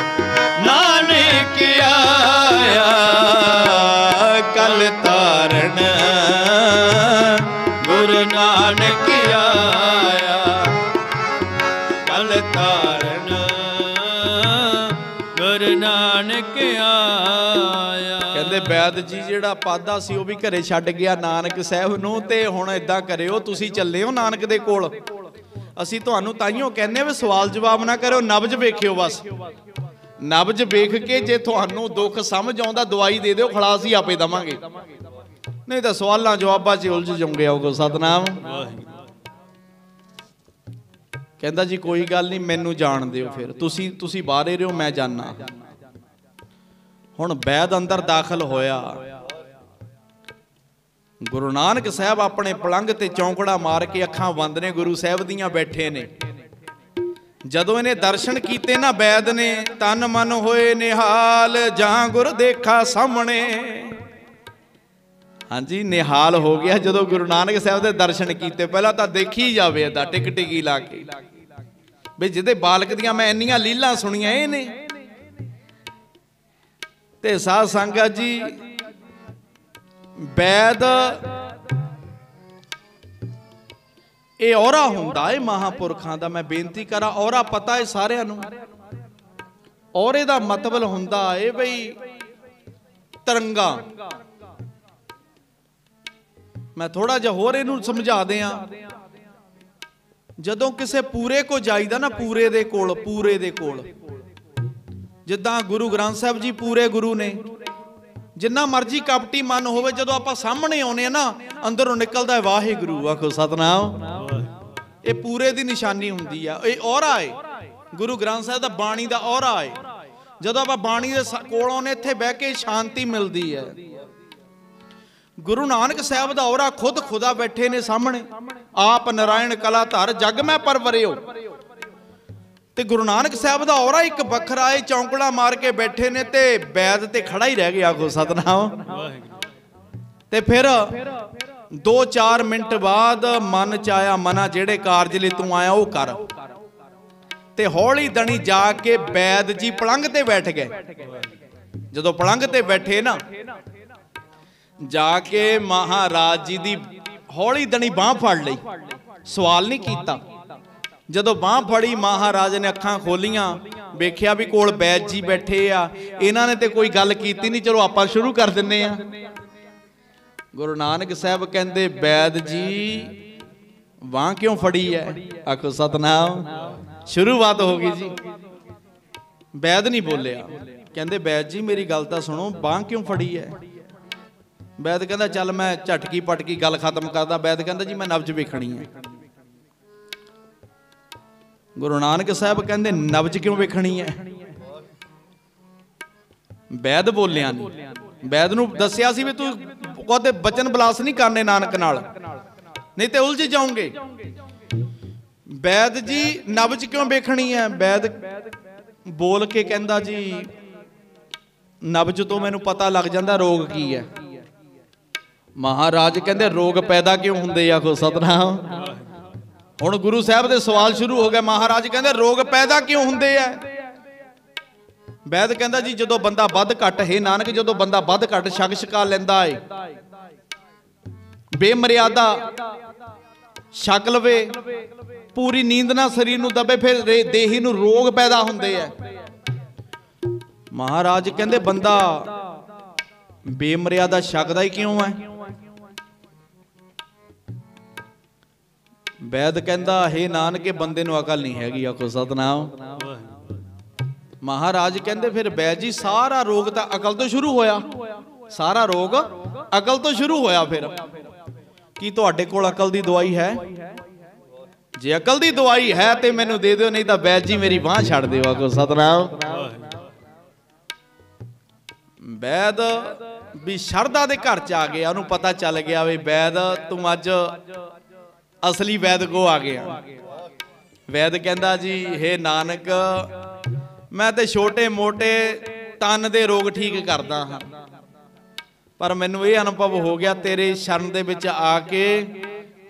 नानक आया। कल तारन गुरु नानक आया, कल तारन। गुरु नानक आया। ਕਹਿੰਦੇ ਵੈਦ ਜੀ ਜਿਹੜਾ ਪਾਦਾ ਸੀ ਉਹ ਵੀ ਘਰੇ ਛੱਡ ਗਿਆ ਨਾਨਕ ਸਾਹਿਬ ਨੂੰ। ਤੇ ਹੁਣ ਇਦਾਂ ਕਰਿਓ, ਤੁਸੀਂ ਚੱਲੇ ਹੋ ਨਾਨਕ ਦੇ ਕੋਲ, ਅਸੀਂ ਤੁਹਾਨੂੰ ਤਾਈਓ ਕਹਿੰਦੇ ਵੀ ਸਵਾਲ ਜਵਾਬ ਨਾ ਕਰਿਓ, ਨਬਜ ਵੇਖਿਓ ਬਸ। ਨਬਜ ਵੇਖ ਕੇ ਜੇ ਤੁਹਾਨੂੰ ਦੁੱਖ ਸਮਝ ਆਉਂਦਾ ਦਵਾਈ ਦੇ ਦਿਓ, ਖਲਾਸ ਹੀ ਆਪੇ ਦਵਾਂਗੇ, ਨਹੀਂ ਤਾਂ ਸਵਾਲਾਂ ਜਵਾਬਾਂ 'ਚ ਉਲਝ ਜਾਓਗੇ। ਆਓ ਸਤਨਾਮ। ਕਹਿੰਦਾ ਜੀ ਕੋਈ ਗੱਲ ਨਹੀਂ, ਮੈਨੂੰ ਜਾਣ ਦਿਓ, ਫਿਰ ਤੁਸੀਂ ਬਾਹਰੇ ਰਹੋ, ਮੈਂ ਜਾਣਾ। ਹੁਣ ਵੈਦ ਅੰਦਰ ਦਾਖਲ ਹੋਇਆ। ਗੁਰੂ ਨਾਨਕ ਸਾਹਿਬ ਆਪਣੇ ਪਲੰਘ ਤੇ ਚੌਂਕੜਾ ਮਾਰ ਕੇ ਅੱਖਾਂ ਬੰਦ ਨੇ, ਗੁਰੂ ਸਾਹਿਬ ਦੀਆਂ ਬੈਠੇ ਨੇ। ਜਦੋਂ ਇਹਨੇ ਦਰਸ਼ਨ ਕੀਤੇ ਨਾ ਵੈਦ ਨੇ, ਤਨ ਮਨ ਹੋਏ ਨਿਹਾਲ, ਜਾਂ ਗੁਰ ਦੇਖਾ ਸਾਹਮਣੇ। ਹਾਂਜੀ, ਨਿਹਾਲ ਹੋ ਗਿਆ ਜਦੋਂ ਗੁਰੂ ਨਾਨਕ ਸਾਹਿਬ ਦੇ ਦਰਸ਼ਨ ਕੀਤੇ। ਪਹਿਲਾਂ ਤਾਂ ਦੇਖੀ ਜਾਵੇ ਇਹਦਾ ਟਿਕ ਟਿਕੀ ਲਾ ਕੇ, ਵੀ ਜਿਹਦੇ ਬਾਲਕ ਦੀਆਂ ਮੈਂ ਇੰਨੀਆਂ ਲੀਲਾਂ ਸੁਣੀਆਂ ਇਹ ਨੇ। ਤੇ ਸਾਧ ਸੰਗਤ ਜੀ, ਵੈਦ ਇਹ ਔਰਾ ਹੁੰਦਾ ਏ ਮਹਾਂਪੁਰਖਾਂ ਦਾ। ਮੈਂ ਬੇਨਤੀ ਕਰਾਂ, ਔਰਾ ਪਤਾ ਏ ਸਾਰਿਆਂ ਨੂੰ। ਔਰੇ ਦਾ ਮਤਲਬ ਹੁੰਦਾ ਏ ਬਈ ਤਰੰਗਾ। ਮੈਂ ਥੋੜਾ ਜਿਹਾ ਹੋਰ ਇਹਨੂੰ ਸਮਝਾ ਦਿਆਂ। ਜਦੋਂ ਕਿਸੇ ਪੂਰੇ ਕੋ ਜਾਈਦਾ ਨਾ, ਪੂਰੇ ਦੇ ਕੋਲ, ਪੂਰੇ ਦੇ ਕੋਲ, ਜਿੱਦਾਂ ਗੁਰੂ ਗ੍ਰੰਥ ਸਾਹਿਬ ਜੀ ਪੂਰੇ ਗੁਰੂ ਨੇ। ਜਿੰਨਾ ਮਰਜੀ ਕਪਟੀ ਮਨ ਹੋਵੇ, ਜਦੋਂ ਆਪਾਂ ਸਾਹਮਣੇ ਆਉਨੇ ਆ ਨਾ, ਅੰਦਰੋਂ ਨਿਕਲਦਾ ਵਾਹਿਗੁਰੂ। ਆਖੋ ਸਤਨਾਮ। ਇਹ ਪੂਰੇ ਦੀ ਨਿਸ਼ਾਨੀ ਹੁੰਦੀ ਆ। ਇਹ ਔਰਾ ਏ ਗੁਰੂ ਗ੍ਰੰਥ ਸਾਹਿਬ ਦਾ, ਬਾਣੀ ਦਾ ਔਰਾ ਏ। ਜਦੋਂ ਆਪਾਂ ਬਾਣੀ ਦੇ ਕੋਲ ਆਉਨੇ, ਇੱਥੇ ਬਹਿ ਕੇ ਸ਼ਾਂਤੀ ਮਿਲਦੀ ਹੈ। ਗੁਰੂ ਨਾਨਕ ਸਾਹਿਬ ਦਾ ਔਰਾ ਖੁਦ ਖੁਦਾ ਬੈਠੇ ਨੇ ਸਾਹਮਣੇ। ਆਪ ਨਾਰਾਇਣ ਕਲਾ ਧਰ ਜਗ ਮੈਂ ਪਰਵਰਿਓ। ਤੇ ਗੁਰੂ ਨਾਨਕ ਸਾਹਿਬ ਦਾ ਔਰਾ ਇੱਕ ਵੱਖਰਾ ਏ। ਚੌਂਕੜਾ ਮਾਰ ਕੇ ਬੈਠੇ ਨੇ ਤੇ ਵੈਦ ਤੇ ਖੜਾ ਹੀ ਰਹਿ ਗਿਆ। ਆਖੋ ਸਤਨਾਮ। ਤੇ ਫਿਰ 2-4 ਮਿੰਟ ਬਾਅਦ ਮਨ ਚ ਆਇਆ, ਮਨਾ ਜਿਹੜੇ ਕਾਰਜ ਲਈ ਤੂੰ ਆਇਆ ਉਹ ਕਰ। ਤੇ ਹੌਲੀ ਦਣੀ ਜਾ ਕੇ ਵੈਦ ਜੀ ਪਲੰਘ ਤੇ ਬੈਠ ਗਏ। ਜਦੋਂ ਪਲੰਘ ਤੇ ਬੈਠੇ ਨਾ, ਜਾ ਕੇ ਮਹਾਰਾਜ ਜੀ ਦੀ ਹੌਲੀ ਦਣੀ ਬਾਹ ਫੜ ਲਈ। ਸਵਾਲ ਨਹੀਂ ਕੀਤਾ। ਜਦੋਂ ਬਾਹ ਫੜੀ, ਮਹਾਰਾਜ ਨੇ ਅੱਖਾਂ ਖੋਲੀਆਂ, ਵੇਖਿਆ ਵੀ ਕੋਲ ਵੈਦ ਜੀ ਬੈਠੇ ਆ। ਇਹਨਾਂ ਨੇ ਤੇ ਕੋਈ ਗੱਲ ਕੀਤੀ ਨਹੀਂ, ਚਲੋ ਆਪਾਂ ਸ਼ੁਰੂ ਕਰ ਦਿੰਨੇ ਆ। ਗੁਰੂ ਨਾਨਕ ਸਾਹਿਬ ਕਹਿੰਦੇ, ਵੈਦ ਜੀ ਬਾਹ ਕਿਉਂ ਫੜੀ ਹੈ? ਆਖੋ ਸਤਨਾਮ। ਸ਼ੁਰੂਆਤ ਹੋ ਗਈ ਜੀ। ਵੈਦ ਨਹੀਂ ਬੋਲਿਆ। ਕਹਿੰਦੇ, ਵੈਦ ਜੀ ਮੇਰੀ ਗੱਲ ਤਾਂ ਸੁਣੋ, ਬਾਹ ਕਿਉਂ ਫੜੀ ਹੈ? ਵੈਦ ਕਹਿੰਦਾ, ਚੱਲ ਮੈਂ ਝਟਕੀ ਪਟਕੀ ਗੱਲ ਖਤਮ ਕਰਦਾ। ਵੈਦ ਕਹਿੰਦਾ, ਜੀ ਮੈਂ ਨਬਜ ਵੇਖਣੀ ਹੈ। ਗੁਰੂ ਨਾਨਕ ਸਾਹਿਬ ਕਹਿੰਦੇ, ਨਬਜ ਕਿਉਂ ਵੇਖਣੀ ਹੈ? ਵੈਦ ਬੋਲਿਆ ਨਹੀਂ। ਵੈਦ ਨੂੰ ਦੱਸਿਆ ਸੀ ਵੀ ਤੂੰ ਕਦੇ ਬਚਨ ਬਲਾਸ ਨਹੀਂ ਕਰਨੇ ਨਾਨਕ ਨਾਲ, ਨਹੀਂ ਤੇ ਉਲਝ ਜਾਓਗੇ। ਵੈਦ ਜੀ ਨਬਜ ਕਿਉਂ ਵੇਖਣੀ ਹੈ? ਵੈਦ ਬੋਲ ਕੇ ਕਹਿੰਦਾ, ਜੀ ਨਬਜ ਤੋਂ ਮੈਨੂੰ ਪਤਾ ਲੱਗ ਜਾਂਦਾ ਰੋਗ ਕੀ ਹੈ। ਮਹਾਰਾਜ ਕਹਿੰਦੇ, ਰੋਗ ਪੈਦਾ ਕਿਉਂ ਹੁੰਦੇ? ਆਖੋ ਸਤਨਾਮ। ਹੁਣ ਗੁਰੂ ਸਾਹਿਬ ਦੇ ਸਵਾਲ ਸ਼ੁਰੂ ਹੋ ਗਏ। ਮਹਾਰਾਜ ਕਹਿੰਦੇ, ਰੋਗ ਪੈਦਾ ਕਿਉਂ ਹੁੰਦੇ ਆ? ਵੈਦ ਕਹਿੰਦਾ, ਜੀ ਜਦੋਂ ਬੰਦਾ ਵੱਧ ਘੱਟ, ਹੈ ਨਾਨਕ, ਜਦੋਂ ਬੰਦਾ ਵੱਧ ਘੱਟ ਛਕ ਛਕਾ ਲੈਂਦਾ ਏ, ਬੇਮਰਿਆਦਾ ਛਕ ਲਵੇ, ਪੂਰੀ ਨੀਂਦ ਨਾਲ ਸਰੀਰ ਨੂੰ ਦਬੇ, ਫਿਰ ਦੇਹੀ ਨੂੰ ਰੋਗ ਪੈਦਾ ਹੁੰਦੇ ਆ। ਮਹਾਰਾਜ ਕਹਿੰਦੇ, ਬੰਦਾ ਬੇਮਰਿਆਦਾ ਛਕਦਾ ਹੀ ਕਿਉਂ ਹੈ? ਵੈਦ ਕਹਿੰਦਾ ਹੇ ਨਾਨਕੇ ਬੰਦੇ ਨੂੰ ਅਕਲ ਨਹੀਂ ਹੈਗੀ। ਆਖੋ ਸਤਨਾਮ। ਮਹਾਰਾਜ ਕਹਿੰਦੇ ਫਿਰ ਵੈਦ ਜੀ ਸਾਰਾ ਰੋਗ ਤਾਂ ਅਕਲ ਤੋਂ ਸ਼ੁਰੂ ਹੋਇਆ, ਸਾਰਾ ਰੋਗ ਅਕਲ ਤੋਂ ਸ਼ੁਰੂ ਹੋਇਆ। ਫਿਰ ਕੀ ਤੁਹਾਡੇ ਕੋਲ ਅਕਲ ਦੀ ਦਵਾਈ ਹੈ? ਜੇ ਅਕਲ ਦੀ ਦਵਾਈ ਹੈ ਤੇ ਮੈਨੂੰ ਦੇ ਦਿਓ, ਨਹੀਂ ਤਾਂ ਵੈਦ ਜੀ ਮੇਰੀ ਬਾਂਹ ਛੱਡ ਦਿਓ। ਆਖੋ ਸਤਨਾਮ। ਵੈਦ ਵੀ ਸ਼ਰਧਾ ਦੇ ਘਰ ਚ ਆ ਗਿਆ, ਉਹਨੂੰ ਪਤਾ ਚੱਲ ਗਿਆ ਵੀ ਵੈਦ ਤੂੰ ਅੱਜ ਅਸਲੀ ਵੈਦ ਕੋ ਆ ਗਿਆ। ਵੈਦ ਕਹਿੰਦਾ ਜੀ ਹੇ ਨਾਨਕ ਮੈਂ ਤੇ ਛੋਟੇ ਮੋਟੇ ਤਨ ਦੇ ਰੋਗ ਠੀਕ ਕਰਦਾ ਹਾਂ, ਪਰ ਮੈਨੂੰ ਇਹ ਅਨੁਭਵ ਹੋ ਗਿਆ ਤੇਰੇ ਸ਼ਰਨ ਦੇ ਵਿੱਚ ਆ ਕੇ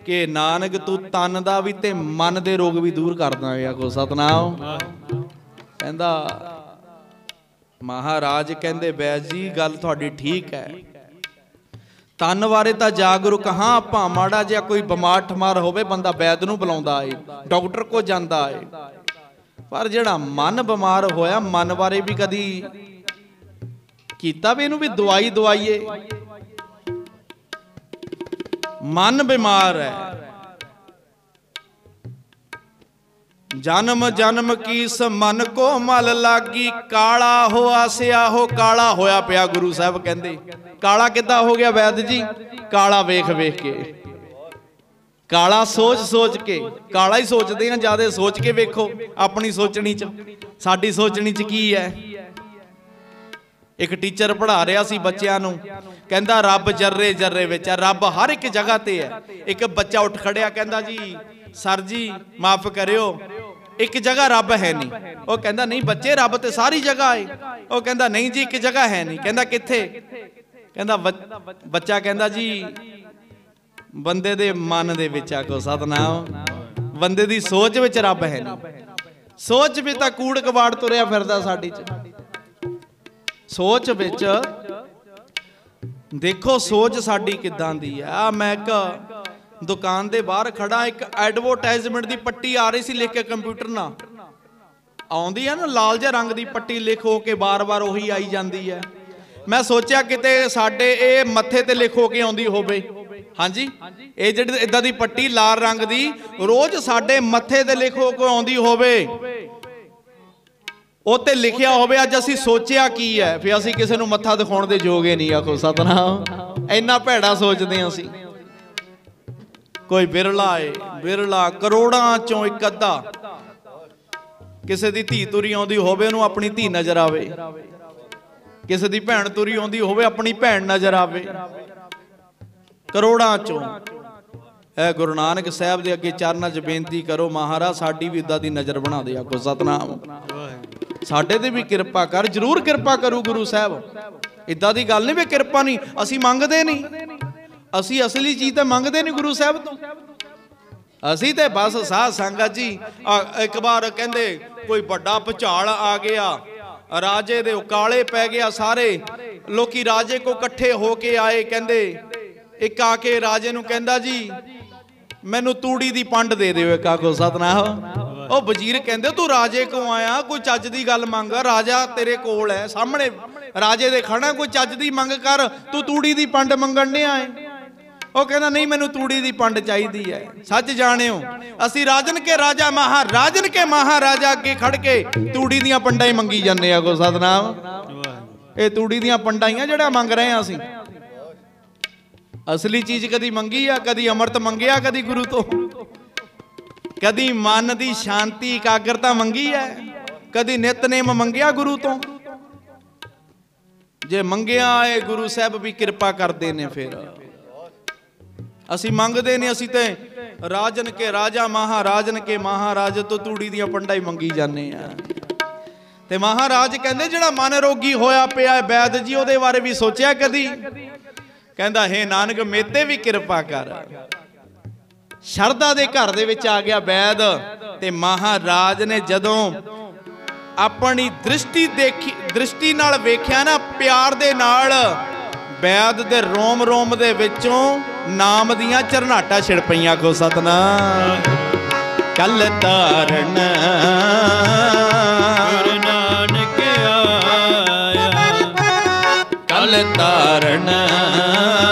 ਕਿ ਨਾਨਕ ਤੂੰ ਤਨ ਦਾ ਵੀ ਤੇ ਮਨ ਦੇ ਰੋਗ ਵੀ ਦੂਰ ਕਰਦਾ ਹੈ। ਆਖੋ ਸਤਨਾਮ। ਕਹਿੰਦਾ ਮਹਾਰਾਜ ਕਹਿੰਦੇ ਵੈਦ ਜੀ ਗੱਲ ਤੁਹਾਡੀ ਠੀਕ ਹੈ, ਤਨ ਬਾਰੇ ਤਾਂ ਜਾਗਰੂਕ ਹਾਂ ਆਪਾਂ। ਮਾੜਾ ਜਿਹਾ ਕੋਈ ਬਿਮਾਰ ਠਮਾਰ ਹੋਵੇ ਬੰਦਾ ਵੈਦ ਨੂੰ ਬੁਲਾਉਂਦਾ ਏ, ਡਾਕਟਰ ਕੋ ਜਾਂਦਾ ਏ, ਪਰ ਜਿਹੜਾ ਮਨ ਬਿਮਾਰ ਹੋਇਆ ਮਨ ਬਾਰੇ ਵੀ ਕਦੀ ਕੀਤਾ ਵੀ ਇਹਨੂੰ ਵੀ ਦਵਾਈ ਦਵਾਈਏ? ਮਨ ਬਿਮਾਰ ਹੈ। ਜਨਮ ਜਨਮ ਕੀ ਇਸ ਮਨ ਕੋ ਮਲ ਲਾਗੀ, ਕਾਲਾ ਹੋਆ ਸਿਆਹੋ ਕਾਲਾ ਹੋਇਆ ਪਿਆ। ਗੁਰੂ ਸਾਹਿਬ ਕਹਿੰਦੇ ਕਾਲਾ ਕਿੱਦਾਂ ਹੋ ਗਿਆ ਵੈਦ ਜੀ? ਕਾਲਾ ਵੇਖ ਵੇਖ ਕੇ, ਕਾਲਾ ਸੋਚ ਸੋਚ ਕੇ। ਕਾਲਾ ਹੀ ਸੋਚਦੇ ਆ, ਜਿਆਦਾ ਸੋਚ ਕੇ ਵੇਖੋ ਆਪਣੀ ਸੋਚਣੀ ਚ, ਸਾਡੀ ਸੋਚਣੀ ਚ ਕੀ ਹੈ। ਇੱਕ ਟੀਚਰ ਪੜ੍ਹਾ ਰਿਹਾ ਸੀ ਬੱਚਿਆਂ ਨੂੰ, ਕਹਿੰਦਾ ਰੱਬ ਜਰਰੇ ਜਰਰੇ ਵਿੱਚ ਹੈ, ਰੱਬ ਹਰ ਇੱਕ ਜਗ੍ਹਾ ਤੇ ਹੈ। ਇੱਕ ਬੱਚਾ ਉੱਠ ਖੜਿਆ, ਕਹਿੰਦਾ ਜੀ ਸਰ ਜੀ ਮਾਫ ਕਰਿਓ, ਇੱਕ ਜਗ੍ਹਾ ਰੱਬ ਹੈ ਨਹੀਂ। ਉਹ ਕਹਿੰਦਾ ਨਹੀਂ ਬੱਚੇ ਰੱਬ ਤੇ ਸਾਰੀ ਜਗ੍ਹਾ ਹੈ। ਉਹ ਕਹਿੰਦਾ ਨਹੀਂ ਜੀ ਇੱਕ ਜਗ੍ਹਾ ਹੈ ਨਹੀਂ। ਕਹਿੰਦਾ ਕਿੱਥੇ? ਕਹਿੰਦਾ ਬੱਚਾ ਕਹਿੰਦਾ ਜੀ ਬੰਦੇ ਦੇ ਮਨ ਦੇ ਵਿੱਚ। ਆਖੋ ਸਤਨਾਮ। ਬੰਦੇ ਦੀ ਸੋਚ ਵਿੱਚ ਰੱਬ ਹੈ ਨਹੀਂ। ਸੋਚ ਵਿੱਚ ਤਾਂ ਕੂੜ ਕਬਾੜ ਤੁਰਿਆ ਫਿਰਦਾ ਸਾਡੀ ਚ। ਸੋਚ ਵਿੱਚ ਦੇਖੋ ਸੋਚ ਸਾਡੀ ਕਿੱਦਾਂ ਦੀ ਆ। ਮੈਂ ਇੱਕ ਦੁਕਾਨ ਦੇ ਬਾਹਰ ਖੜਾ, ਇੱਕ ਐਡਵਰਟਾਈਜ਼ਮੈਂਟ ਦੀ ਪੱਟੀ ਆ ਰਹੀ ਸੀ ਲਿਖ ਕੇ, ਕੰਪਿਊਟਰ ਨਾਲ ਆਉਂਦੀ ਆ ਨਾ, ਲਾਲ ਜਿਹੇ ਰੰਗ ਦੀ ਪੱਟੀ ਲਿਖੋ ਕੇ ਬਾਰ-ਬਾਰ ਉਹੀ ਆਈ ਜਾਂਦੀ ਹੈ। ਮੈਂ ਸੋਚਿਆ ਕਿਤੇ ਸਾਡੇ ਇਹ ਮੱਥੇ ਤੇ ਲਿਖੋ ਕੇ ਆਉਂਦੀ ਹੋਵੇ। ਹਾਂਜੀ, ਇਹ ਜਿਹੜੀ ਇਦਾਂ ਦੀ ਪੱਟੀ ਲਾਲ ਰੰਗ ਦੀ ਰੋਜ਼ ਸਾਡੇ ਮੱਥੇ ਤੇ ਲਿਖੋ ਕੇ ਆਉਂਦੀ ਹੋਵੇ, ਉਹ ਤੇ ਲਿਖਿਆ ਹੋਵੇ ਅੱਜ ਅਸੀਂ ਸੋਚਿਆ ਕੀ ਹੈ, ਫਿਰ ਅਸੀਂ ਕਿਸੇ ਨੂੰ ਮੱਥਾ ਦਿਖਾਉਣ ਦੇ ਯੋਗ ਹੀ ਨਹੀਂ। ਆਖੋ ਸਤਨਾਮ। ਇੰਨਾ ਭੈੜਾ ਸੋਚਦੇ ਹਾਂ ਅਸੀਂ। ਕੋਈ ਬਿਰਲਾ ਏ, ਬਿਰਲਾ ਕਰੋੜਾਂ ਚੋਂ ਇੱਕ ਅੱਧਾ ਕਿਸੇ ਦੀ ਧੀ ਤੁਰੀ ਆਉਂਦੀ ਹੋਵੇ ਉਹਨੂੰ ਆਪਣੀ ਧੀ ਨਜ਼ਰ ਆਵੇ, ਕਿਸੇ ਦੀ ਭੈਣ ਤੁਰੀ ਆਉਂਦੀ ਹੋਵੇ ਆਪਣੀ ਭੈਣ ਨਜ਼ਰ ਆਵੇ। ਕਰੋੜਾਂ ਚੋਂ। ਇਹ ਗੁਰੂ ਨਾਨਕ ਸਾਹਿਬ ਦੇ ਅੱਗੇ ਚਰਨਾਂ 'ਚ ਬੇਨਤੀ ਕਰੋ, ਮਹਾਰਾਜ ਸਾਡੀ ਵੀ ਇਦਾਂ ਦੀ ਨਜ਼ਰ ਬਣਾ ਦੇ। ਆਖੋ ਸਤਨਾਮ। ਸਾਡੇ ਤੇ ਵੀ ਕਿਰਪਾ ਕਰ। ਜ਼ਰੂਰ ਕਿਰਪਾ ਕਰੂ ਗੁਰੂ ਸਾਹਿਬ। ਇਦਾਂ ਦੀ ਗੱਲ ਨਹੀਂ ਵੀ ਕਿਰਪਾ ਨਹੀਂ, ਅਸੀਂ ਮੰਗਦੇ ਨਹੀਂ। ਅਸੀਂ ਅਸਲੀ ਚੀਜ਼ ਤਾਂ ਮੰਗਦੇ ਨਹੀਂ ਗੁਰੂ ਸਾਹਿਬ ਤੋਂ। ਅਸੀਂ ਤੇ ਬਸ ਸਾਧ ਸੰਗਤ ਜੀ। ਇੱਕ ਵਾਰ ਕਹਿੰਦੇ ਕੋਈ ਵੱਡਾ ਭੁਚਾਲ ਆ ਗਿਆ, ਰਾਜੇ ਦੇ ਉਕਾਲੇ ਪੈ ਗਿਆ, ਸਾਰੇ ਲੋਕੀ ਰਾਜੇ ਕੋ ਇਕੱਠੇ ਹੋ ਕੇ ਆਏ। ਕਹਿੰਦੇ ਇੱਕ ਆ ਕੇ ਰਾਜੇ ਨੂੰ ਕਹਿੰਦਾ ਜੀ ਮੈਨੂੰ ਤੂੜੀ ਦੀ ਪੰਡ ਦੇ ਦਿਓ ਇੱਕ। ਆਖੋ ਸਤਨਾਮ। ਉਹ ਵਜ਼ੀਰ ਕਹਿੰਦੇ ਤੂੰ ਰਾਜੇ ਕੋ ਆਇਆ, ਕੋਈ ਚੱਜ ਦੀ ਗੱਲ ਮੰਗ। ਰਾਜਾ ਤੇਰੇ ਕੋਲ ਹੈ ਸਾਹਮਣੇ, ਰਾਜੇ ਦੇ ਖੜਾ, ਕੋਈ ਚੱਜ ਦੀ ਮੰਗ ਕਰ, ਤੂੰ ਤੂੜੀ ਦੀ ਪੰਡ ਮੰਗਣ ਡਿਆ ਏ। ਉਹ ਕਹਿੰਦਾ ਨਹੀਂ ਮੈਨੂੰ ਤੂੜੀ ਦੀ ਪੰਡ ਚਾਹੀਦੀ ਹੈ। ਸੱਚ ਜਾਣਿਓ ਅਸੀਂ ਰਾਜਨ ਕੇ ਰਾਜਾ ਮਹਾਰਾਜਨ ਕੇ ਮਹਾਰਾਜਾ ਅੱਗੇ ਖੜ ਕੇ ਤੂੜੀ ਦੀਆਂ ਪੰਡਾਂ ਹੀ ਮੰਗੀ ਜਾਂਦੇ ਆ। ਆਖੋ ਸਤਨਾਮ। ਇਹ ਤੂੜੀ ਦੀਆਂ ਪੰਡਾਂ ਹੀ ਆ ਜਿਹੜਾ ਮੰਗ ਰਹੇ ਆ ਅਸੀਂ। ਅਸਲੀ ਚੀਜ਼ ਕਦੀ ਮੰਗੀ ਆ? ਕਦੀ ਅੰਮ੍ਰਿਤ ਮੰਗਿਆ? ਕਦੀ ਗੁਰੂ ਤੋਂ? ਕਦੀ ਮਨ ਦੀ ਸ਼ਾਂਤੀ ਇਕਾਗਰਤਾ ਮੰਗੀ ਹੈ? ਕਦੀ ਨਿਤਨੇਮ ਮੰਗਿਆ ਗੁਰੂ ਤੋਂ? ਜੇ ਮੰਗਿਆ ਇਹ ਗੁਰੂ ਸਾਹਿਬ ਵੀ ਕਿਰਪਾ ਕਰਦੇ ਨੇ। ਫਿਰ ਅਸੀਂ ਮੰਗਦੇ ਨੇ, ਅਸੀਂ ਤੇ ਰਾਜਨ ਕੇ ਰਾਜਾ ਮਹਾਰਾਜਨ ਕੇ ਮਹਾਰਾਜ ਤੋਂ ਤੂੜੀ ਦੀਆਂ ਪੰਡਾਂ ਹੀ ਮੰਗੀ ਜਾਂਦੇ ਆ। ਤੇ ਮਹਾਰਾਜ ਕਹਿੰਦੇ ਜਿਹੜਾ ਮਨ ਰੋਗੀ ਹੋਇਆ ਪਿਆ ਵੈਦ ਜੀ, ਉਹਦੇ ਬਾਰੇ ਵੀ ਸੋਚਿਆ ਕਦੀ? ਕਹਿੰਦਾ ਹੇ ਨਾਨਕ ਮੇਤੇ ਵੀ ਕਿਰਪਾ ਕਰ। ਸ਼ਰਧਾ ਦੇ ਘਰ ਦੇ ਵਿੱਚ ਆ ਗਿਆ ਵੈਦ, ਤੇ ਮਹਾਰਾਜ ਨੇ ਜਦੋਂ ਆਪਣੀ ਦ੍ਰਿਸ਼ਟੀ ਨਾਲ ਵੇਖਿਆ ਨਾ, ਪਿਆਰ ਦੇ ਨਾਲ, ਵੈਦ ਦੇ ਰੋਮ ਰੋਮ ਦੇ ਵਿੱਚੋਂ ਨਾਮ ਦੀਆਂ ਝਰਨਾਟਾਂ ਛਿੜ ਪਈਆਂ। ਆਖੋ ਸਤਨਾਮ। ਕਲ ਤਾਰਨ ਗੁਰੂ ਨਾਨਕ ਆਇਆ, ਕਲ ਕਲ ਤਾਰਨ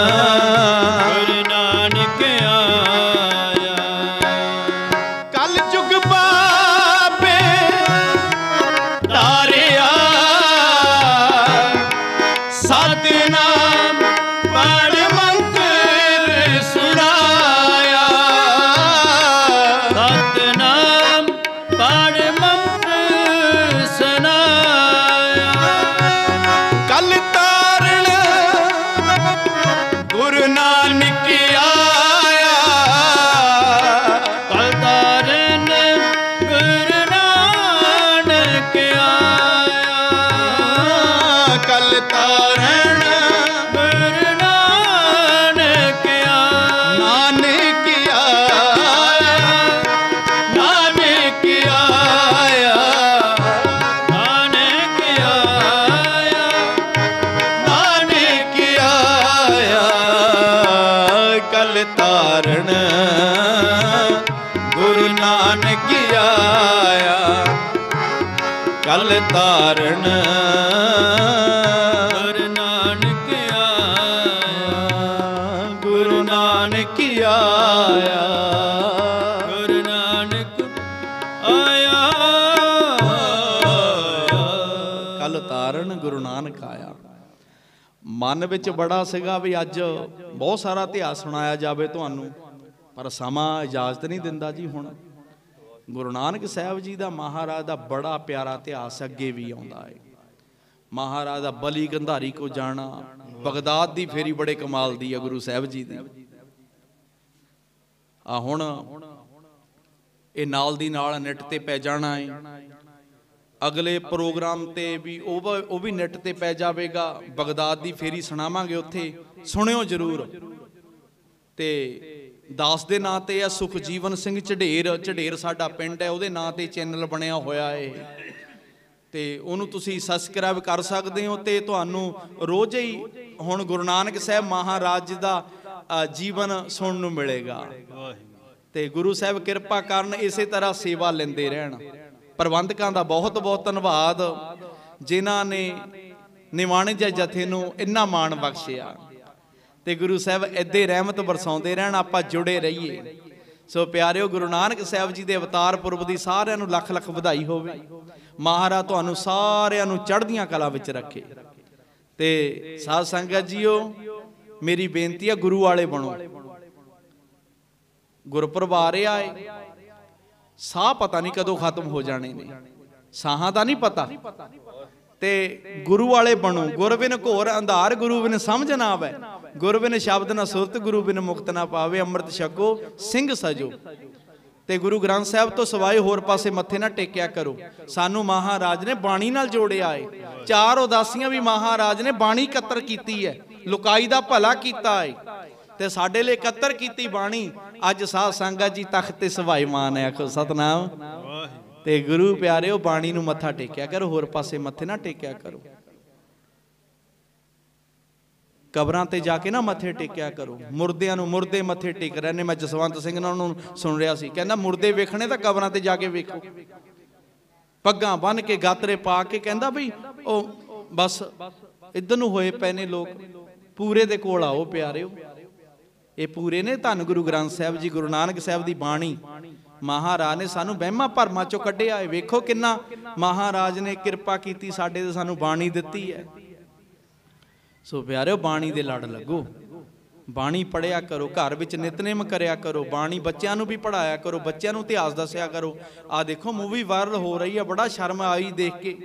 ਗੁਰੂ ਨਾਨਕ ਆਇਆ। ਕਲ ਜੁਗ ਬਾਬੇ ਤਾਰਿਆ ਸਤਿਨਾਮ ਪੜ ਮੰਤਰ ਸੁਣਾਇਆ। ਸਤਿਨਾਮ ਪੜ ਮੰਤਰ ਸੁਣਾਇਆ। ਕਲ ਤਾਰਨ ਗੁਰੂ ਨਾਨਕ ਆਇਆ। ਕਲ ਤਾਰਨ ਗੁਰੂ ਨਾਨਕ ਆਇਆ। ਕਲ ਤਾਰਨ ਗੁਰੂ ਨਾਨਕ ਆਇਆ। ਨਾਨਕ ਆਇਆ। ਨਾਨਕ ਆਇਆ। ਨਾਨਕ ਆਇਆ। ਨਾਨਕ ਆਇਆ। ਕਲ ਤਾਰਨ ਗੁਰੂ ਨਾਨਕ ਆਇਆ। ਕਲ ਤਾਰਨ ਗੁਰੂ ਨਾਨਕ ਆਇਆ। ਗੁਰੂ ਨਾਨਕ ਆਇਆ। ਗੁਰੂ ਨਾਨਕ ਆਇਆ। ਕਲ ਤਾਰਨ ਗੁਰੂ ਨਾਨਕ ਆਇਆ। ਮਨ ਵਿੱਚ ਬੜਾ ਸੀਗਾ ਵੀ ਅੱਜ ਬਹੁਤ ਸਾਰਾ ਇਤਿਹਾਸ ਸੁਣਾਇਆ ਜਾਵੇ ਤੁਹਾਨੂੰ, ਪਰ ਸਮਾਂ ਇਜਾਜ਼ਤ ਨਹੀਂ ਦਿੰਦਾ ਜੀ। ਹੁਣ ਗੁਰੂ ਨਾਨਕ ਸਾਹਿਬ ਜੀ ਦਾ, ਮਹਾਰਾਜ ਦਾ ਬੜਾ ਪਿਆਰਾ ਇਤਿਹਾਸ ਅੱਗੇ ਵੀ ਆਉਂਦਾ ਹੈ। ਮਹਾਰਾਜ ਦਾ ਬਲੀ ਗੰਧਾਰੀ ਕੋ ਜਾਣਾ, ਬਗਦਾਦ ਦੀ ਫੇਰੀ ਬੜੇ ਕਮਾਲ ਦੀ ਹੈ ਗੁਰੂ ਸਾਹਿਬ ਜੀ ਦੀ। ਆ ਹੁਣ ਇਹ ਨਾਲ ਦੀ ਨਾਲ ਨੈਟ ਤੇ ਪੈ ਜਾਣਾ ਹੈ। ਅਗਲੇ ਪ੍ਰੋਗਰਾਮ ਤੇ ਵੀ ਉਹ ਵੀ ਨੈਟ ਤੇ ਪੈ ਜਾਵੇਗਾ। ਬਗਦਾਦ ਦੀ ਫੇਰੀ ਸੁਣਾਵਾਂਗੇ, ਉੱਥੇ ਸੁਣਿਓ ਜ਼ਰੂਰ। ਤੇ ਦਾਸ ਦੇ ਨਾਂ ਤੇ ਆ ਸੁਖਜੀਵਨ ਸਿੰਘ ਝੜੇਰ, ਝੜੇਰ ਸਾਡਾ ਪਿੰਡ ਹੈ, ਉਹਦੇ ਨਾਂ ਤੇ ਚੈਨਲ ਬਣਿਆ ਹੋਇਆ ਹੈ ਤੇ ਉਹਨੂੰ ਤੁਸੀਂ ਸਬਸਕ੍ਰਾਈਬ ਕਰ ਸਕਦੇ ਹੋ। ਤੇ ਤੁਹਾਨੂੰ ਰੋਜ਼ ਹੀ ਹੁਣ ਗੁਰੂ ਨਾਨਕ ਸਾਹਿਬ ਮਹਾਰਾਜ ਦਾ ਜੀਵਨ ਸੁਣਨ ਨੂੰ ਮਿਲੇਗਾ। ਤੇ ਗੁਰੂ ਸਾਹਿਬ ਕਿਰਪਾ ਕਰਨ, ਇਸੇ ਤਰ੍ਹਾਂ ਸੇਵਾ ਲੈਂਦੇ ਰਹਿਣ। ਪ੍ਰਬੰਧਕਾਂ ਦਾ ਬਹੁਤ ਬਹੁਤ ਧੰਨਵਾਦ ਜਿਨ੍ਹਾਂ ਨੇ ਨਿਮਾਣੇ ਜਥੇ ਨੂੰ ਇੰਨਾ ਮਾਣ ਬਖਸ਼ਿਆ। ਤੇ ਗੁਰੂ ਸਾਹਿਬ ਏਦੇ ਰਹਿਮਤ ਬਰਸਾਉਂਦੇ ਰਹਿਣ, ਆਪਾਂ ਜੁੜੇ ਰਹੀਏ। ਸੋ ਪਿਆਰਿਓ, ਗੁਰੂ ਨਾਨਕ ਸਾਹਿਬ ਜੀ ਦੇ ਅਵਤਾਰ ਪੁਰਬ ਦੀ ਸਾਰਿਆਂ ਨੂੰ ਲੱਖ ਲੱਖ ਵਧਾਈ ਹੋਵੇ। ਮਹਾਰਾਜ ਤੁਹਾਨੂੰ ਸਾਰਿਆਂ ਨੂੰ ਚੜ੍ਹਦੀਆਂ ਕਲਾ ਵਿੱਚ ਰੱਖੇ। ਤੇ ਸਾਧ ਸੰਗਤ ਜੀਓ, ਮੇਰੀ ਬੇਨਤੀ ਹੈ, ਗੁਰੂ ਵਾਲੇ ਬਣੋ। ਗੁਰਪੁਰਬ ਆ ਰਿਹਾ ਏ, ਸਾਹ ਪਤਾ ਨਹੀਂ ਕਦੋਂ ਖਤਮ ਹੋ ਜਾਣੇ ਨੇ, ਸਾਹਾਂ ਦਾ ਨਹੀਂ ਪਤਾ। ਤੇ ਗੁਰੂ ਵਾਲੇ ਬਣੋ। ਗੁਰ ਬਿਨ ਘੋਰ ਅੰਧਾਰ, ਗੁਰੂ ਬਿਨ ਸਮਝ ਨਾ ਆਵੇ। ਗੁਰ ਬਿਨ ਸ਼ਬਦ ਨਾ ਸੁਰਤ, ਗੁਰੂ ਬਿਨ ਮੁਕਤ ਨਾ ਪਾਵੇ। ਅੰਮ੍ਰਿਤ ਛਕੋ ਸਿੰਘ ਸਜੋ। ਤੇ ਗੁਰੂ ਗ੍ਰੰਥ ਸਾਹਿਬ ਤੋਂ ਸਿਵਾਏ ਹੋਰ ਪਾਸੇ ਮੱਥੇ ਨਾ ਟੇਕਿਆ ਕਰੋ। ਸਾਨੂੰ ਮਹਾਰਾਜ ਨੇ ਬਾਣੀ ਨਾਲ ਜੋੜਿਆ ਏ। 4 ਉਦਾਸੀਆਂ ਵੀ ਮਹਾਰਾਜ ਨੇ ਬਾਣੀ ਇਕੱਤਰ ਕੀਤੀ ਹੈ, ਲੁਕਾਈ ਦਾ ਭਲਾ ਕੀਤਾ ਏ ਤੇ ਸਾਡੇ ਲਈ ਇਕੱਤਰ ਕੀਤੀ ਬਾਣੀ। ਅੱਜ ਸਾਧ ਸੰਗਤ ਜੀ ਤਖਤ ਤੇ ਸਵਾਈਮਾਨ ਹੈ, ਆਖੋ ਸਤਨਾਮ। ਤੇ ਗੁਰੂ ਪਿਆਰਿਓ, ਬਾਣੀ ਨੂੰ ਮੱਥਾ ਟੇਕਿਆ ਕਰੋ, ਹੋਰ ਪਾਸੇ ਮੱਥੇ ਨਾ ਟੇਕਿਆ ਕਰੋ। ਕਬਰਾਂ ਤੇ ਜਾ ਕੇ ਨਾ ਮੱਥੇ ਟੇਕਿਆ ਕਰੋ। ਮੁਰਦਿਆਂ ਨੂੰ ਮੁਰਦੇ ਮੱਥੇ ਟੇਕ ਰਹੇ ਨੇ। ਮੈਂ ਜਸਵੰਤ ਸਿੰਘ ਨਾਲ ਨੂੰ ਸੁਣ ਰਿਹਾ ਸੀ, ਕਹਿੰਦਾ ਮੁਰਦੇ ਵੇਖਣੇ ਤਾਂ ਕਬਰਾਂ ਤੇ ਜਾ ਕੇ ਵੇਖੋ। ਪੱਗਾਂ ਬੰਨ ਕੇ, ਗਾਤਰੇ ਪਾ ਕੇ, ਕਹਿੰਦਾ ਬਈ ਉਹ ਬਸ ਇੱਧਰ ਨੂੰ ਹੋਏ ਪਏ ਨੇ ਲੋਕ, ਪੂਰੇ ਦੇ ਕੋਲ ਆਓ ਪਿਆਰਿਓ। ਇਹ ਪੂਰੇ ਨੇ ਧੰਨ ਗੁਰੂ ਗ੍ਰੰਥ ਸਾਹਿਬ ਜੀ, ਗੁਰੂ ਨਾਨਕ ਸਾਹਿਬ ਦੀ ਬਾਣੀ। ਮਹਾਰਾਜ ਨੇ ਸਾਨੂੰ ਵਹਿਮਾਂ ਭਰਮਾਂ ਚੋਂ ਕੱਢਿਆ ਹੈ। ਵੇਖੋ ਕਿੰਨਾ ਮਹਾਰਾਜ ਨੇ ਕਿਰਪਾ ਕੀਤੀ ਸਾਡੇ ਤੇ, ਸਾਨੂੰ ਬਾਣੀ ਦਿੱਤੀ ਹੈ। ਸੋ ਪਿਆਰਿਓ, ਬਾਣੀ ਦੇ ਲੜ ਲੱਗੋ, ਬਾਣੀ ਪੜਿਆ ਕਰੋ, ਘਰ ਵਿੱਚ ਨਿਤਨੇਮ ਕਰਿਆ ਕਰੋ, ਬਾਣੀ ਬੱਚਿਆਂ ਨੂੰ ਵੀ ਪੜਾਇਆ ਕਰੋ, ਬੱਚਿਆਂ ਨੂੰ ਇਤਿਹਾਸ ਦੱਸਿਆ ਕਰੋ। ਆ ਦੇਖੋ ਮੂਵੀ ਵਾਇਰਲ ਹੋ ਰਹੀ ਹੈ, ਬੜਾ ਸ਼ਰਮ ਆਈ ਦੇਖ ਕੇ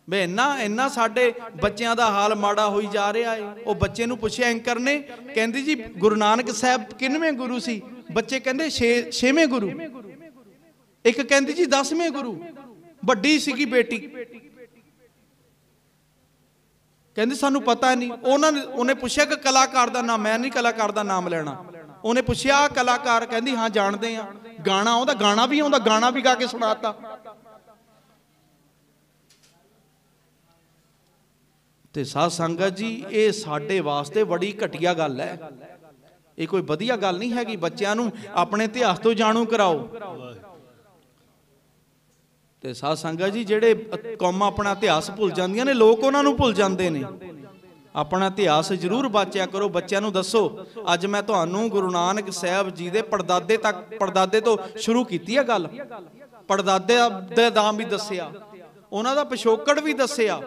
ਬਈ ਇੰਨਾ ਸਾਡੇ ਬੱਚਿਆਂ ਦਾ ਹਾਲ ਮਾੜਾ ਹੋਈ ਜਾ ਰਿਹਾ ਹੈ। ਉਹ ਬੱਚੇ ਨੂੰ ਪੁੱਛਿਆ ਐਂਕਰ ਨੇ, ਕਹਿੰਦੀ ਜੀ ਗੁਰੂ ਨਾਨਕ ਸਾਹਿਬ ਕਿੰਨਵੇਂ ਗੁਰੂ ਸੀ? ਬੱਚੇ ਕਹਿੰਦੇ 6ਵੇਂ ਗੁਰੂ। ਇੱਕ ਕਹਿੰਦੀ ਜੀ 10ਵੇਂ ਗੁਰੂ। ਵੱਡੀ ਸੀਗੀ ਬੇਟੀ, ਕਹਿੰਦੇ ਸਾਨੂੰ ਪਤਾ ਨਹੀਂ। ਉਹਨੇ ਪੁੱਛਿਆ ਕਿ ਕਲਾਕਾਰ ਦਾ ਨਾਮ? ਮੈਂ ਨਹੀਂ ਕਲਾਕਾਰ ਦਾ ਨਾਮ ਲੈਣਾ। ਉਹਨੇ ਪੁੱਛਿਆ ਕਲਾਕਾਰ? ਕਹਿੰਦੀ ਹਾਂ ਜਾਣਦੇ ਆ। ਗਾਣਾ ਆਉਂਦਾ? ਗਾਣਾ ਵੀ ਆਉਂਦਾ, ਗਾਣਾ ਵੀ ਗਾ ਕੇ ਸੁਣਾਤਾ। ਤੇ ਸਾਧ ਸੰਗਤ ਜੀ, ਇਹ ਸਾਡੇ ਵਾਸਤੇ ਬੜੀ ਘਟੀਆ ਗੱਲ ਹੈ। ਇਹ ਕੋਈ ਵਧੀਆ ਗੱਲ ਨਹੀਂ ਹੈਗੀ। ਬੱਚਿਆਂ ਨੂੰ ਆਪਣੇ ਇਤਿਹਾਸ ਤੋਂ ਜਾਣੂ ਕਰਾਓ। ਤੇ ਸਾਧ ਸੰਗਤ ਜੀ, ਜਿਹੜੇ ਕੌਮਾਂ ਆਪਣਾ ਇਤਿਹਾਸ ਭੁੱਲ ਜਾਂਦੀਆਂ ਨੇ, ਲੋਕ ਉਹਨਾਂ ਨੂੰ ਭੁੱਲ ਜਾਂਦੇ ਨੇ। अपना इतिहास जरूर वाचिया करो, बच्चों नूं दसो। अज मैं तुहानूं गुरु नानक साहब जी दे पड़दादे तो शुरू कीती है गल। पड़दादे दा नाम भी दसिया, उन्हां दा पिछोकड़ भी दसिया,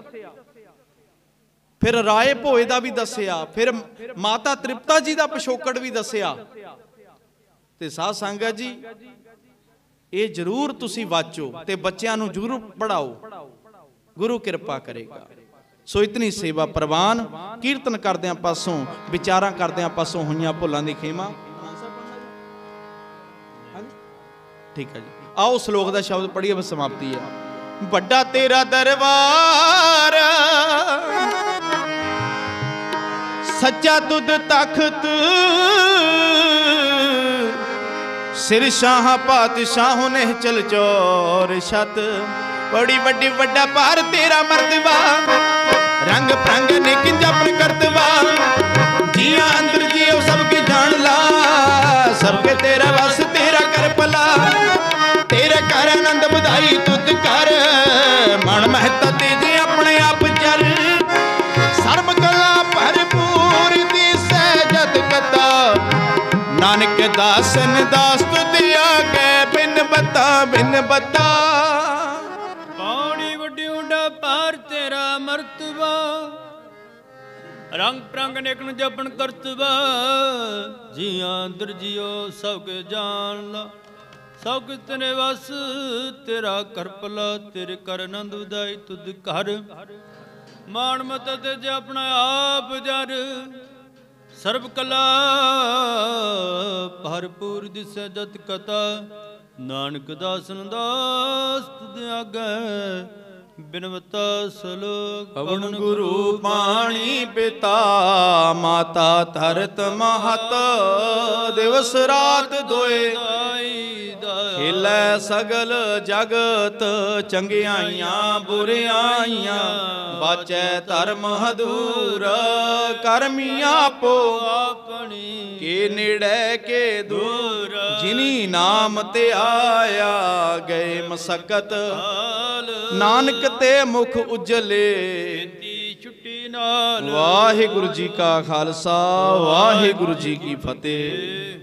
फिर राय भोए दा भी दसिया, फिर माता तृप्ता जी दा पिछोकड़ भी दसिया। ते साध संगत जी ये जरूर तुसी वाचो ते बच्चों नूं जरूर पढ़ाओ, गुरु कृपा करेगा। सो इतनी सेवा प्रवान, कीर्तन करदियां पासों, विचारां करदियां पासों होईयां भुलां दी खेमा। ठीक है जी, आओ श्लोक दा शब्द पढ़िए, बस समाप्ति है। बड़ा तेरा दरबार सच्चा तुद तख्त, सिर शाह पातशाहों ने चल चोर छत। बड़ी वड्डी वड्डा पार तेरा मर्तबा, रंग प्रंग निक जपन करतबा। जिया अंदर जियो सबके जान ला, सबके तेरा वस तेरा कर भला। तेरे कर आनंद बधाई तुद कर, मन महता तेजे अपने आप चर। सर्व कला भरपूर दी सहजत कथा, नानक दासन दास तुद आगे बिन बता बिन बता। पौड़ी वड्डी उड़ा पार तेरा मर्तबा, रंग प्रंग नेक जपन करतबा। जिया अंदर जियो सब जान ला, सब तेरे वस तेरा कर भला। तेरे कर आनंद उदाई तुद कर, मान मत तेज अपना आप जर। सर्व कला भरपूर दिसै जत कथा, नानक दासन दास तुद आगे बिनवता सलोक। पवन गुरु पाणी पिता, माता धरत महत। दिवस रात दोए खेलै सगल जगत। चंगियाइयां बुरियाइयां बाचै धर्म हदूर। करमिया पो अपनी के नेड़े के दूर। जिनी नाम ते आया गए मसकत। नानक ते मुख उजले छुट्टी नाल। वाहिगुरु जी का खालसा, वाहिगुरु जी की फतेह।